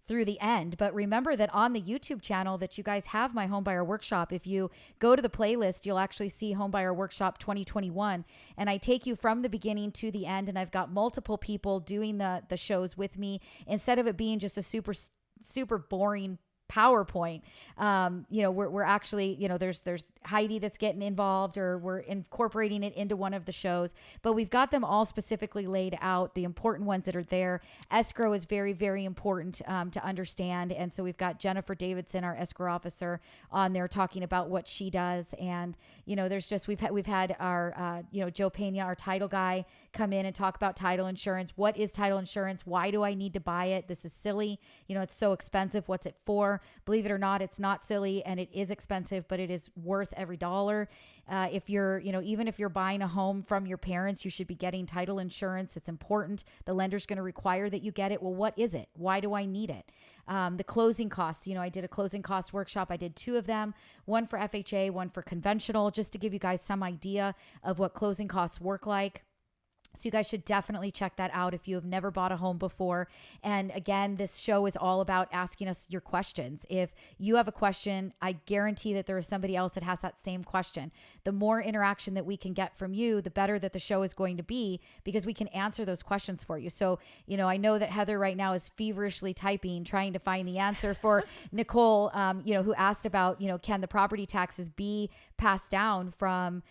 through the end. But remember that on the YouTube channel that you guys have my home buyer workshop. If you go to the playlist, you'll actually see home buyer workshop 2021. And I take you from the beginning to the end. And I've got multiple people doing the shows with me, instead of it being just a super, super boring PowerPoint. We're actually, there's Heidi that's getting involved, or we're incorporating it into one of the shows, but we've got them all specifically laid out, the important ones that are there. Escrow is very, very important to understand. And so we've got Jennifer Davidson, our escrow officer, on there talking about what she does. And, there's just, we've had our, Joe Pena, our title guy, come in and talk about title insurance. What is title insurance? Why do I need to buy it? This is silly. It's so expensive. What's it for? Believe it or not, it's not silly, and it is expensive, but it is worth every dollar. If you're, even if you're buying a home from your parents, you should be getting title insurance. It's important. The lender's going to require that you get it. Well, what is it? Why do I need it? The closing costs, I did a closing cost workshop. I did 2 of them, one for FHA, one for conventional, just to give you guys some idea of what closing costs work like. So you guys should definitely check that out if you have never bought a home before. And again, this show is all about asking us your questions. If you have a question, I guarantee that there is somebody else that has that same question. The more interaction that we can get from you, the better that the show is going to be, because we can answer those questions for you. So, I know that Heather right now is feverishly typing, trying to find the answer for Nicole, who asked about, can the property taxes be passed down from,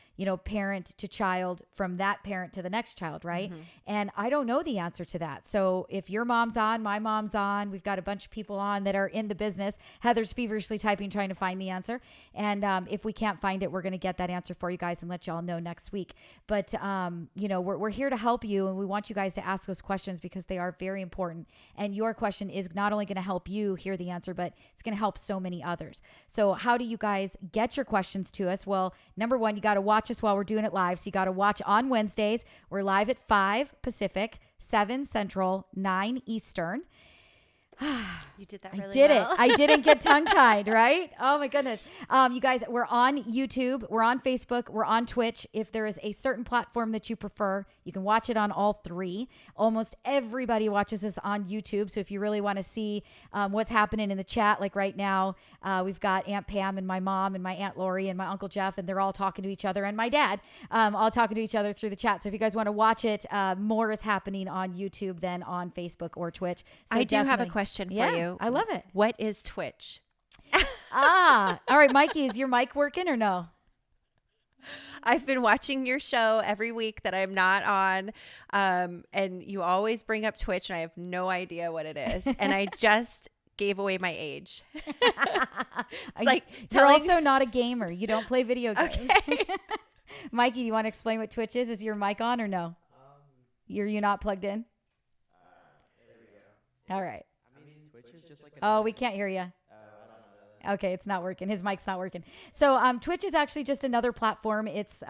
parent to child, from that parent to the next child, right? Mm-hmm. And I don't know the answer to that. So if your mom's on, my mom's on, we've got a bunch of people on that are in the business. Heather's feverishly typing, trying to find the answer. And if we can't find it, we're going to get that answer for you guys and let y'all know next week. But, we're here to help you, and we want you guys to ask those questions because they are very important. And your question is not only going to help you hear the answer, but it's going to help so many others. So how do you guys get your questions to us? Well, number one, you got to watch us while we're doing it live. So you got to watch on Wednesdays. We're live at 5 Pacific, 7 Central, 9 Eastern. You did that really I did well. it. I didn't get tongue-tied, right? Oh my goodness. You guys, we're on YouTube, we're on Facebook, we're on Twitch. If there is a certain platform that you prefer, you can watch it on all 3. Almost everybody watches this on YouTube. So if you really want to see what's happening in the chat, like right now, we've got Aunt Pam and my mom and my Aunt Lori and my Uncle Jeff, and they're all talking to each other, and my dad, all talking to each other through the chat. So if you guys want to watch it, more is happening on YouTube than on Facebook or Twitch. So I do have a question for you. I love it. What is Twitch? All right, Mikey, is your mic working or no? I've been watching your show every week that I'm not on, and you always bring up Twitch, and I have no idea what it is. And I just gave away my age. It's like you're also not a gamer. You don't play video games. Okay. Mikey, do you want to explain what Twitch is? Is your mic on or no? You're not plugged in? There we go. All right. Twitch is just like Oh, we can't hear you. Okay, it's not working. His mic's not working. So Twitch is actually just another platform. It's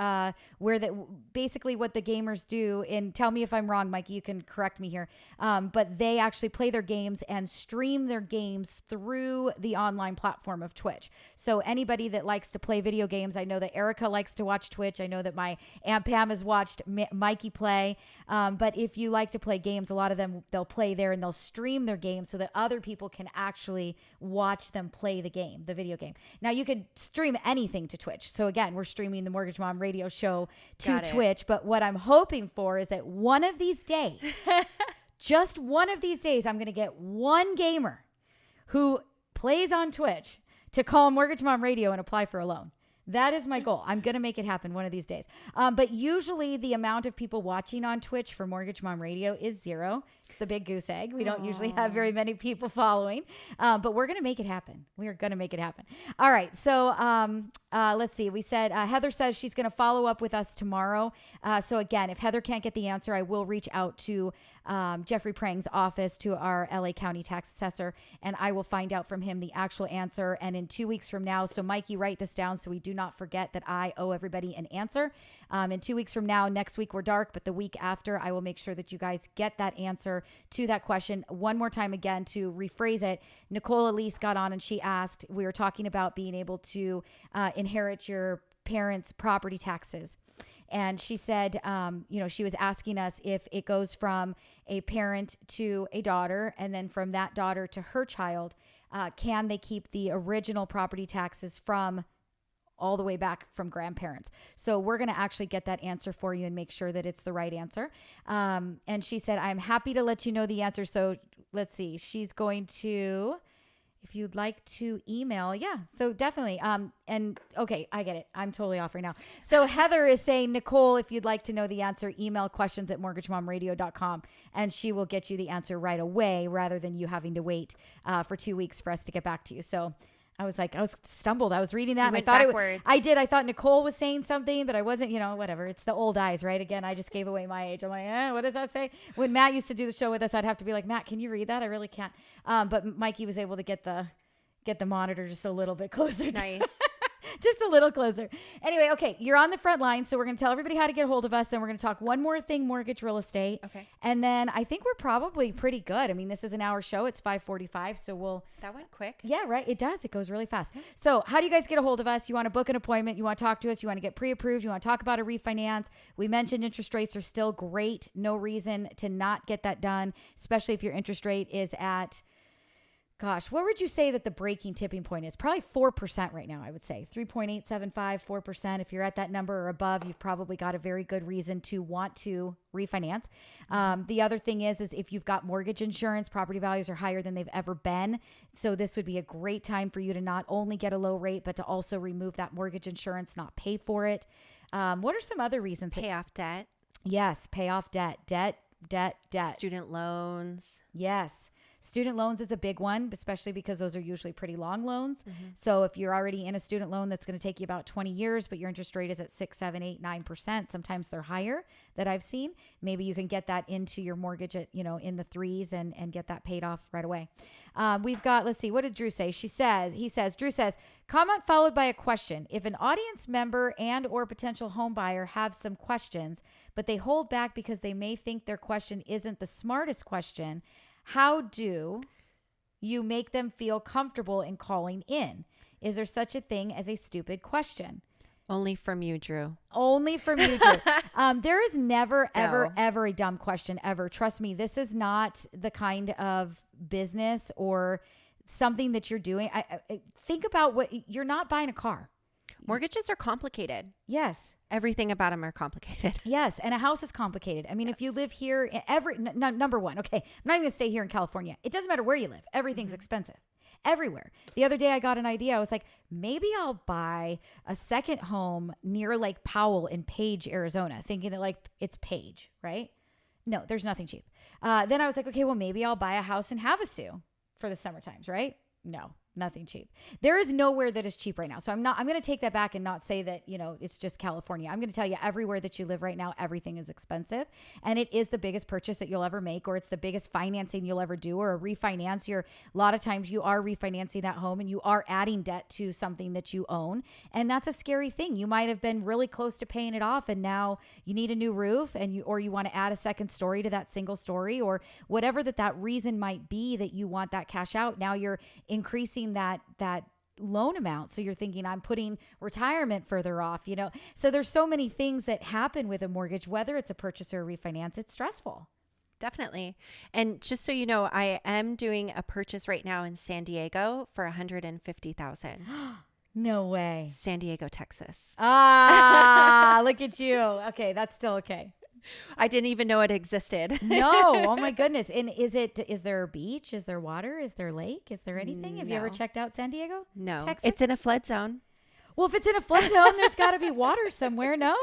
where basically what the gamers do, and tell me if I'm wrong, Mikey, you can correct me here, but they actually play their games and stream their games through the online platform of Twitch. So anybody that likes to play video games, I know that Erica likes to watch Twitch. I know that my Aunt Pam has watched Mikey play. But if you like to play games, a lot of them, they'll play there and they'll stream their games so that other people can actually watch them play the video game. Now you can stream anything to Twitch. So again, we're streaming the Mortgage Mom Radio show to Twitch. But what I'm hoping for is that one of these days, just one of these days, I'm going to get one gamer who plays on Twitch to call Mortgage Mom Radio and apply for a loan. That is my goal. I'm going to make it happen one of these days. But usually the amount of people watching on Twitch for Mortgage Mom Radio is 0. It's the big goose egg. We don't usually have very many people following, but we're going to make it happen. We are going to make it happen. All right. So let's see. We said Heather says she's going to follow up with us tomorrow. So again, if Heather can't get the answer, I will reach out to Jeffrey Prang's office, to our LA County tax assessor, and I will find out from him the actual answer. And in 2 weeks from now, so Mikey, write this down so we do not forget that I owe everybody an answer. In 2 weeks from now, next week we're dark, but the week after, I will make sure that you guys get that answer to that question. One more time again, to rephrase it, Nicole Elise got on and she asked, we were talking about being able to inherit your parents' property taxes. And she said, she was asking us if it goes from a parent to a daughter, and then from that daughter to her child, can they keep the original property taxes from all the way back from grandparents? So we're going to actually get that answer for you and make sure that it's the right answer. And she said, I'm happy to let you know the answer. So let's see. She's going to, if you'd like to email. Yeah, so definitely. And okay, I get it. I'm totally off right now. So Heather is saying, Nicole, if you'd like to know the answer, email questions@mortgagemomradio.com and she will get you the answer right away rather than you having to wait for 2 weeks for us to get back to you. So I was stumbled. I was reading that and I thought backwards. I thought Nicole was saying something, but I wasn't, whatever. It's the old eyes, right? Again, I just gave away my age. I'm like, what does that say? When Matt used to do the show with us, I'd have to be like, Matt, can you read that? I really can't. But Mikey was able to get the monitor just a little bit closer. Nice. Just a little closer. Anyway, okay, you're on the front line, so we're going to tell everybody how to get a hold of us, then we're going to talk one more thing, mortgage real estate. Okay. And then I think we're probably pretty good. I mean, this is an hour show. It's 5:45, so That went quick. Yeah, right. It does. It goes really fast. So how do you guys get a hold of us? You want to book an appointment. You want to talk to us. You want to get pre-approved. You want to talk about a refinance. We mentioned interest rates are still great. No reason to not get that done, especially if your interest rate is at, gosh, what would you say that the breaking tipping point is? Probably 4% right now, I would say. 3.875, 4%. If you're at that number or above, you've probably got a very good reason to want to refinance. The other thing is if you've got mortgage insurance, property values are higher than they've ever been. So this would be a great time for you to not only get a low rate, but to also remove that mortgage insurance, not pay for it. What are some other reasons? Pay off debt. Yes, pay off debt. Debt. Student loans. Yes. Student loans is a big one, especially because those are usually pretty long loans. Mm-hmm. So if you're already in a student loan that's going to take you about 20 years, but your interest rate is at 6, 7, 8, 9%, sometimes they're higher that I've seen. Maybe you can get that into your mortgage at, in the 3s and get that paid off right away. We've got, let's see, what did Drew say? Drew says, comment followed by a question. If an audience member and or potential home buyer have some questions, but they hold back because they may think their question isn't the smartest question, how do you make them feel comfortable in calling in? Is there such a thing as a stupid question? Only from you, Drew. Only from you, Drew. There is never, ever a dumb question ever. Trust me, this is not the kind of business or something that you're doing. I think about you're not buying a car. Mortgages are complicated. Yes. Everything about them are complicated. Yes. And a house is complicated. I mean, if you live here, number one, okay, I'm not even going to stay here in California. It doesn't matter where you live. Everything's expensive. Everywhere. The other day I got an idea. I was like, maybe I'll buy a second home near Lake Powell in Page, Arizona, thinking that it's Page, right? No, there's nothing cheap. Then I was like, okay, well, maybe I'll buy a house in Havasu for the summer times, right? No, Nothing cheap. There is nowhere that is cheap right now. So I'm going to take that back and not say that, it's just California. I'm going to tell you everywhere that you live right now, everything is expensive, and it is the biggest purchase that you'll ever make, or it's the biggest financing you'll ever do, or a refinance. A lot of times you are refinancing that home and you are adding debt to something that you own. And that's a scary thing. You might have been really close to paying it off, and now you need a new roof, and you want to add a second story to that single story, or whatever that reason might be that you want that cash out. Now you're increasing that loan amount. So you're thinking, I'm putting retirement further off, So there's so many things that happen with a mortgage, whether it's a purchase or a refinance. It's stressful. Definitely. And just so you know, I am doing a purchase right now in San Diego for $150,000. No way. San Diego, Texas. Look at you. Okay, that's still okay. I didn't even know it existed. No. Oh my goodness. And is there a beach? Is there water? Is there lake? Is there anything? Have you ever checked out San Diego? No. Texas? It's in a flood zone. Well, if it's in a flood zone, there's got to be water somewhere. No?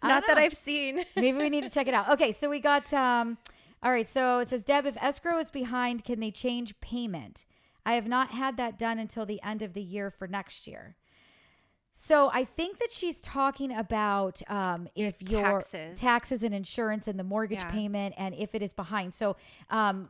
Not that I've seen. Maybe we need to check it out. Okay. So we got, all right. So it says, Deb, if escrow is behind, can they change payment? I have not had that done until the end of the year for next year. So I think that she's talking about if your taxes and insurance and the mortgage payment, and if it is behind. So Aunt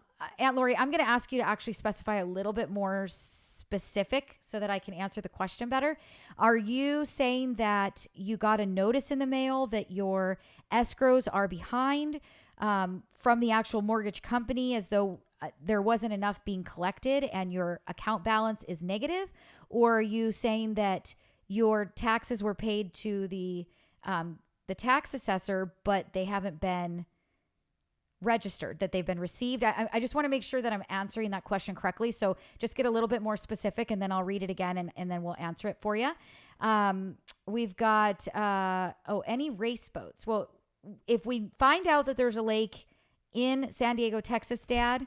Lori, I'm going to ask you to actually specify a little bit more specific so that I can answer the question better. Are you saying that you got a notice in the mail that your escrows are behind from the actual mortgage company, as though there wasn't enough being collected and your account balance is negative? Or are you saying that your taxes were paid to the tax assessor, but they haven't been registered, that they've been received? I just want to make sure that I'm answering that question correctly. So just get a little bit more specific, and then I'll read it again, and then we'll answer it for you. We've got, any race boats. Well, if we find out that there's a lake in San Diego, Texas, Dad,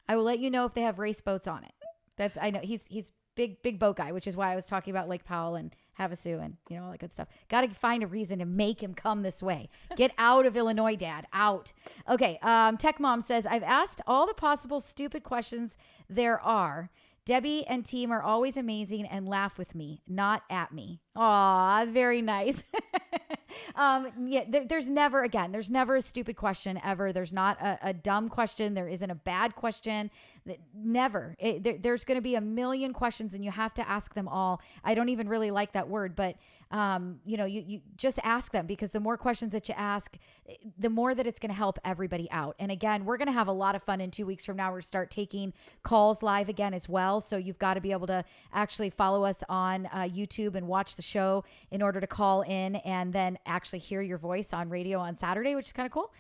I will let you know if they have race boats on it. I know he's big boat guy, which is why I was talking about Lake Powell and Havasu and all that good stuff. Got to find a reason to make him come this way. Get out of Illinois, Dad. Out. Okay. Tech Mom says, I've asked all the possible stupid questions there are. Debbie and team are always amazing and laugh with me, not at me. Aw, very nice. There's never a stupid question ever. There's not a dumb question. There isn't a bad question. Never. There's going to be a million questions, and you have to ask them all. I don't even really like that word, but you just ask them, because the more questions that you ask, the more that it's going to help everybody out. And again, we're going to have a lot of fun in 2 weeks from now. We're going to start taking calls live again as well. So you've got to be able to actually follow us on YouTube and watch the show in order to call in and then actually hear your voice on radio on Saturday, which is kind of cool.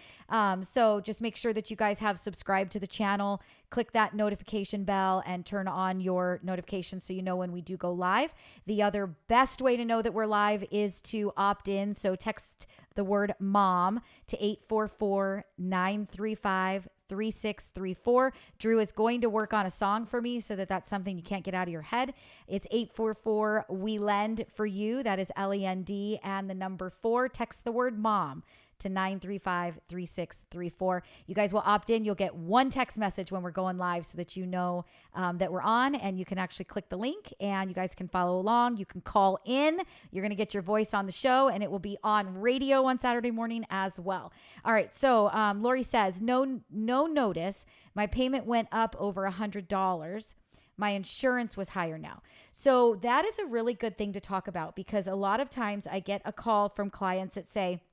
So just make sure that you guys have subscribed to the channel, click that notification bell, and turn on your notifications so you know when we do go live. The other best way to know that we're live is to opt in. So text the word MOM to 844-935-3634. Drew is going to work on a song for me so that that's something you can't get out of your head. It's 844 We Lend for you. That is LEND and the number 4. Text the word MOM to 935-3634. You guys will opt in. You'll get one text message when we're going live so that you know that we're on, and you can actually click the link and you guys can follow along. You can call in. You're going to get your voice on the show, and it will be on radio on Saturday morning as well. All right. So Lori says, no notice. My payment went up over $100. My insurance was higher now. So that is a really good thing to talk about, because a lot of times I get a call from clients that say,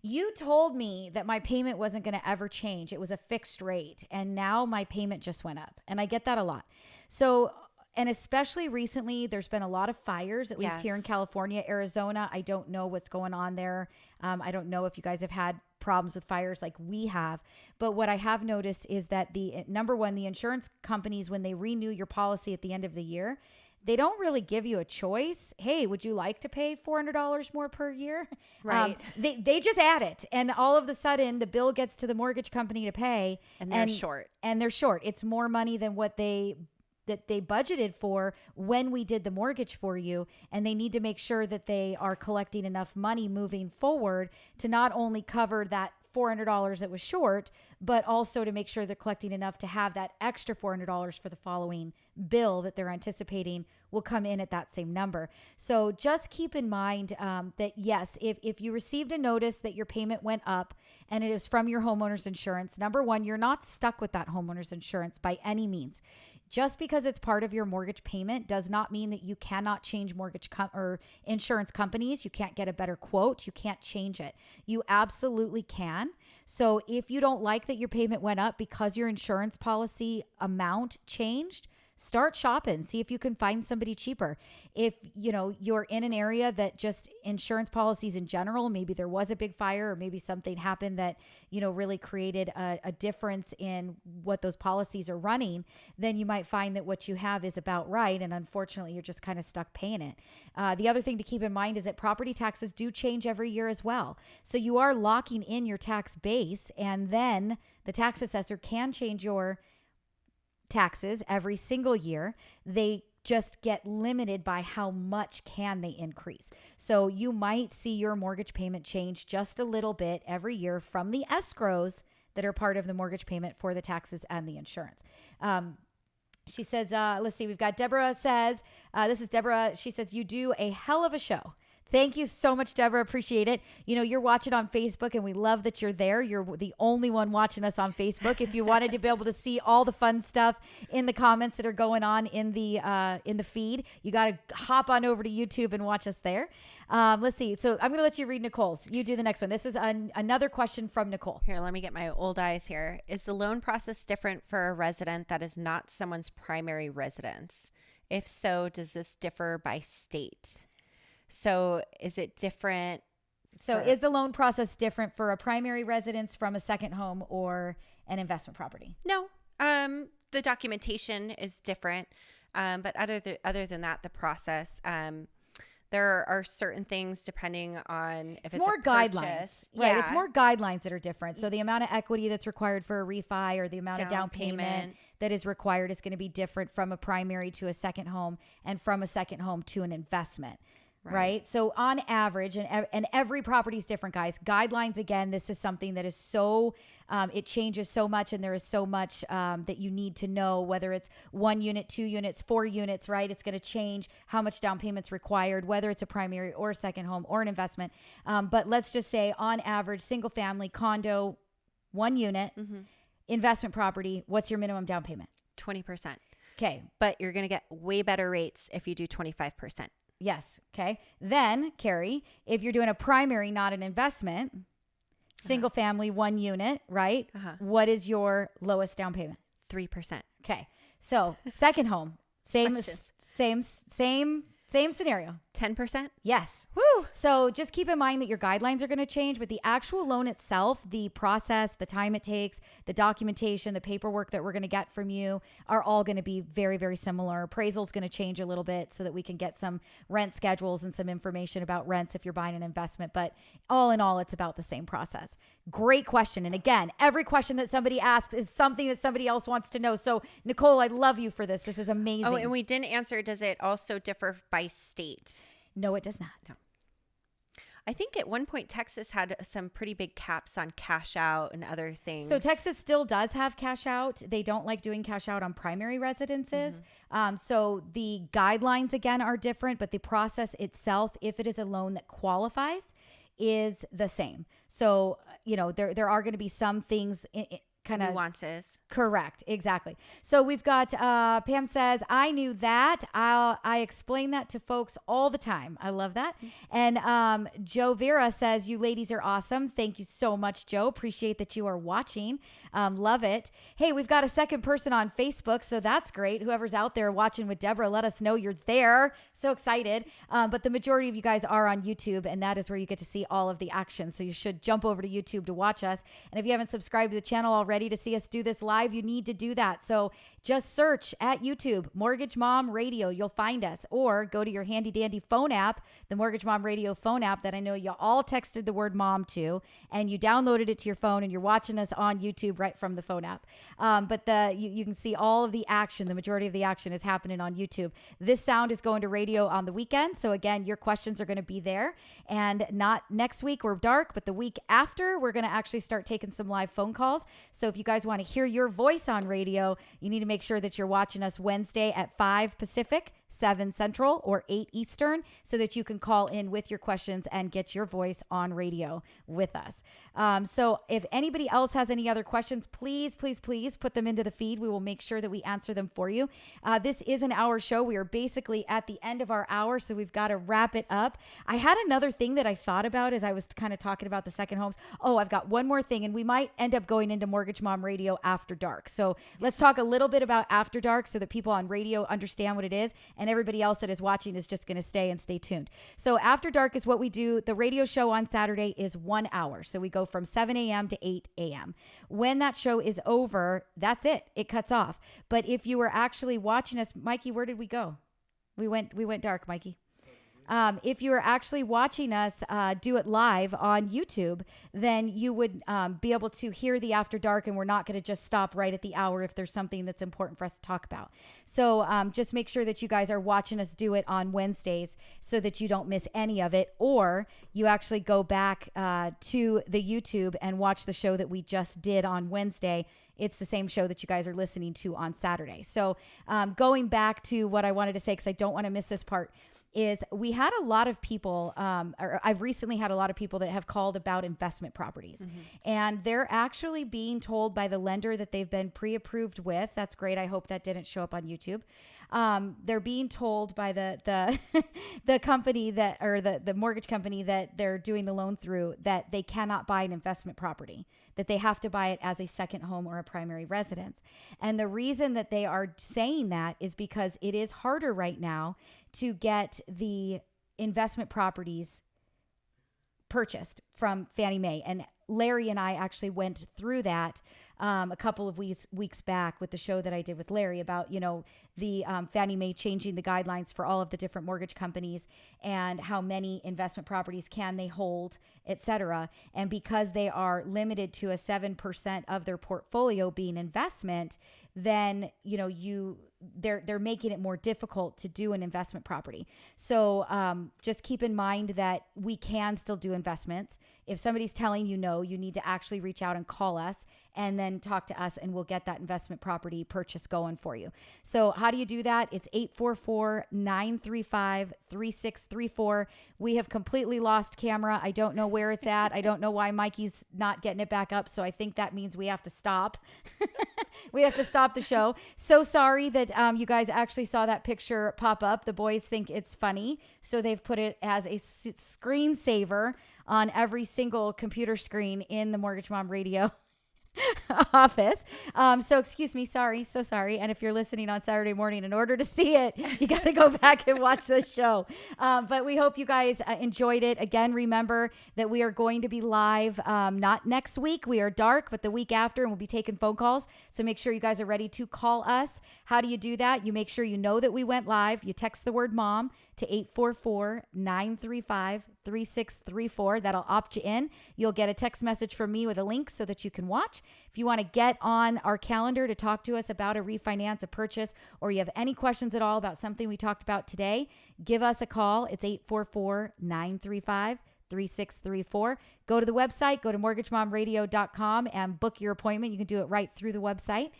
you told me that my payment wasn't going to ever change. It was a fixed rate, and now my payment just went up. And I get that a lot. So, and especially recently, there's been a lot of fires, at least here in California, Arizona. I don't know what's going on there. I don't know if you guys have had problems with fires like we have. But what I have noticed is that number one, the insurance companies, when they renew your policy at the end of the year, they don't really give you a choice. Hey, would you like to pay $400 more per year? Right. They just add it. And all of a sudden the bill gets to the mortgage company to pay. And they're short. And they're short. It's more money than what they budgeted for when we did the mortgage for you. And they need to make sure that they are collecting enough money moving forward to not only cover that $400 that was short, but also to make sure they're collecting enough to have that extra $400 for the following bill that they're anticipating will come in at that same number. So just keep in mind that yes, if you received a notice that your payment went up and it is from your homeowner's insurance, number one, you're not stuck with that homeowner's insurance by any means. Just because it's part of your mortgage payment does not mean that you cannot change mortgage or insurance companies. You can't get a better quote. You can't change it. You absolutely can. So if you don't like that your payment went up because your insurance policy amount changed, start shopping, see if you can find somebody cheaper. If you're in an area that just insurance policies in general, maybe there was a big fire or maybe something happened that, really created a difference in what those policies are running, then you might find that what you have is about right. And unfortunately, you're just kind of stuck paying it. The other thing to keep in mind is that property taxes do change every year as well. So you are locking in your tax base, and then the tax assessor can change your taxes every single year. They just get limited by how much can they increase. So you might see your mortgage payment change just a little bit every year from the escrows that are part of the mortgage payment for the taxes and the insurance. She says, let's see, we've got Deborah says, this is Deborah. She says, you do a hell of a show. Thank you so much, Deborah. Appreciate it. You're watching on Facebook, and we love that you're there. You're the only one watching us on Facebook. If you wanted to be able to see all the fun stuff in the comments that are going on in the feed, you got to hop on over to YouTube and watch us there. Let's see. So I'm going to let you read Nicole's. You do the next one. This is another question from Nicole. Here, let me get my old eyes here. Is the loan process different for a resident that is not someone's primary residence? If so, does this differ by state? So is it different? So is the loan process different for a primary residence from a second home or an investment property? No. The documentation is different. But other than that, the process, there are certain things depending on if it's more a guidelines. Yeah. Right. It's more guidelines that are different. So the amount of equity that's required for a refi or the amount of down payment payment that is required is going to be different from a primary to a second home and from a second home to an investment. Right. So on average, and every property is different, guys. Guidelines, again, this is something that is so, it changes so much, and there is so much that you need to know, whether it's 1 unit, 2 units, 4 units, right? It's going to change how much down payment's required, whether it's a primary or a second home or an investment. But let's just say on average, single family, condo, 1 unit, investment property, what's your minimum down payment? 20%. Okay. But you're going to get way better rates if you do 25%. Yes. Okay. Then, Carrie, if you're doing a primary, not an investment, single family, 1 unit, right? What is your lowest down payment? 3%. Okay. So second home, same scenario. 10%? Yes. Woo! So just keep in mind that your guidelines are going to change, but the actual loan itself, the process, the time it takes, the documentation, the paperwork that we're going to get from you are all going to be very, very similar. Appraisal is going to change a little bit so that we can get some rent schedules and some information about rents if you're buying an investment. But all in all, it's about the same process. Great question. And again, every question that somebody asks is something that somebody else wants to know. So Nicole, I love you for this. This is amazing. Oh, and we didn't answer, does it also differ by state? No, it does not. No. I think at one point Texas had some pretty big caps on cash out and other things. So Texas still does have cash out. They don't like doing cash out on primary residences. So the guidelines, again, are different, but the process itself, if it is a loan that qualifies, is the same. So, there are going to be some things kind of nuances. Correct. Exactly. So we've got Pam says, I knew that. I explain that to folks all the time. I love that. And Joe Vera says, you ladies are awesome. Thank you so much, Joe. Appreciate that you are watching. Love it. Hey, we've got a second person on Facebook, so that's great. Whoever's out there watching with Deborah, let us know you're there. So excited. But the majority of you guys are on YouTube, and that is where you get to see all of the action. So you should jump over to YouTube to watch us. And if you haven't subscribed to the channel already, ready to see us do this live, you need to do that. So just search at YouTube, Mortgage Mom Radio. You'll find us, or go to your handy dandy phone app, the Mortgage Mom Radio phone app that I know you all texted the word mom to, and you downloaded it to your phone and you're watching us on YouTube right from the phone app. But you can see all of the action. The majority of the action is happening on YouTube. This sound is going to radio on the weekend. So again, your questions are going to be there, and not next week, we're dark, but the week after, we're going to actually start taking some live phone calls. So if you guys want to hear your voice on radio, you need to make sure that you're watching us Wednesday at 5 Pacific, 7 Central, or 8 Eastern, so that you can call in with your questions and get your voice on radio with us. So if anybody else has any other questions, please put them into the feed. We will make sure that we answer them for you. This is an hour show. We are basically at the end of our hour, so we've got to wrap it up. I had another thing that I thought about as I was kind of talking about the second homes. Oh, I've got one more thing, and we might end up going into Mortgage Mom Radio After Dark. So let's talk a little bit about After Dark so that people on radio understand what it is, and everybody else that is watching is just going to stay tuned. So After Dark is what we do. The radio show on Saturday is 1 hour. So we go from 7 a.m. to 8 a.m. When that show is over, that's it. It cuts off. But if you were actually watching us, Mikey, where did we go? We went dark, Mikey. If you were actually watching us do it live on YouTube, then you would be able to hear the After Dark, and we're not going to just stop right at the hour if there's something that's important for us to talk about. So just make sure that you guys are watching us do it on Wednesdays so that you don't miss any of it, or you actually go back to the YouTube and watch the show that we just did on Wednesday. It's the same show that you guys are listening to on Saturday. So going back to what I wanted to say, because I don't want to miss this part, is we had a lot of people, or I've recently had a lot of people that have called about investment properties. Mm-hmm. And they're actually being told by the lender that they've been pre-approved with. That's great. I hope that didn't show up on YouTube. They're being told by the the company that, or the mortgage company that they're doing the loan through, that they cannot buy an investment property, that they have to buy it as a second home or a primary residence. And the reason that they are saying that is because it is harder right now to get the investment properties purchased from Fannie Mae. And Larry and I actually went through that a couple of weeks back with the show that I did with Larry about, the Fannie Mae changing the guidelines for all of the different mortgage companies and how many investment properties can they hold, et cetera. And because they are limited to a 7% of their portfolio being investment, then, they're making it more difficult to do an investment property. So just keep in mind that we can still do investments. If somebody's telling you no, you need to actually reach out and call us and then talk to us, and we'll get that investment property purchase going for you. So how do you do that? It's 844-935-3634. We have completely lost camera. I don't know where it's at. I don't know why Mikey's not getting it back up. So I think that means we have to stop. We have to stop the show. So sorry that you guys actually saw that picture pop up. The boys think it's funny, so they've put it as a screensaver on every single computer screen in the Mortgage Mom Radio office. So excuse me, so sorry. And if you're listening on Saturday morning, in order to see it, you got to go back and watch the show. But we hope you guys enjoyed it. Again, remember that we are going to be live, not next week. We are dark, but the week after, and we'll be taking phone calls. So make sure you guys are ready to call us. How do you do that? You make sure you know that we went live. You text the word mom to 844-935-3634. That'll opt you in. You'll get a text message from me with a link so that you can watch. If you want to get on our calendar to talk to us about a refinance, a purchase, or you have any questions at all about something we talked about today, give us a call. It's 844-935-3634. Go to the website, go to MortgageMomRadio.com and book your appointment. You can do it right through the website.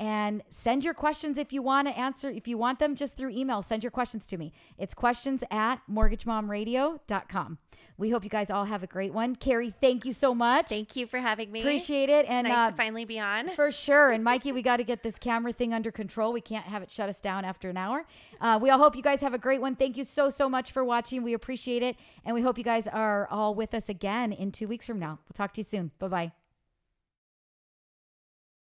And send your questions if you want to answer. If you want them just through email, send your questions to me. It's questions@mortgagemomradio.com. We hope you guys all have a great one. Carrie, thank you so much. Thank you for having me. Appreciate it. And nice to finally be on. For sure. And Mikey, we got to get this camera thing under control. We can't have it shut us down after an hour. We all hope you guys have a great one. Thank you so much for watching. We appreciate it. And we hope you guys are all with us again in 2 weeks from now. We'll talk to you soon. Bye-bye.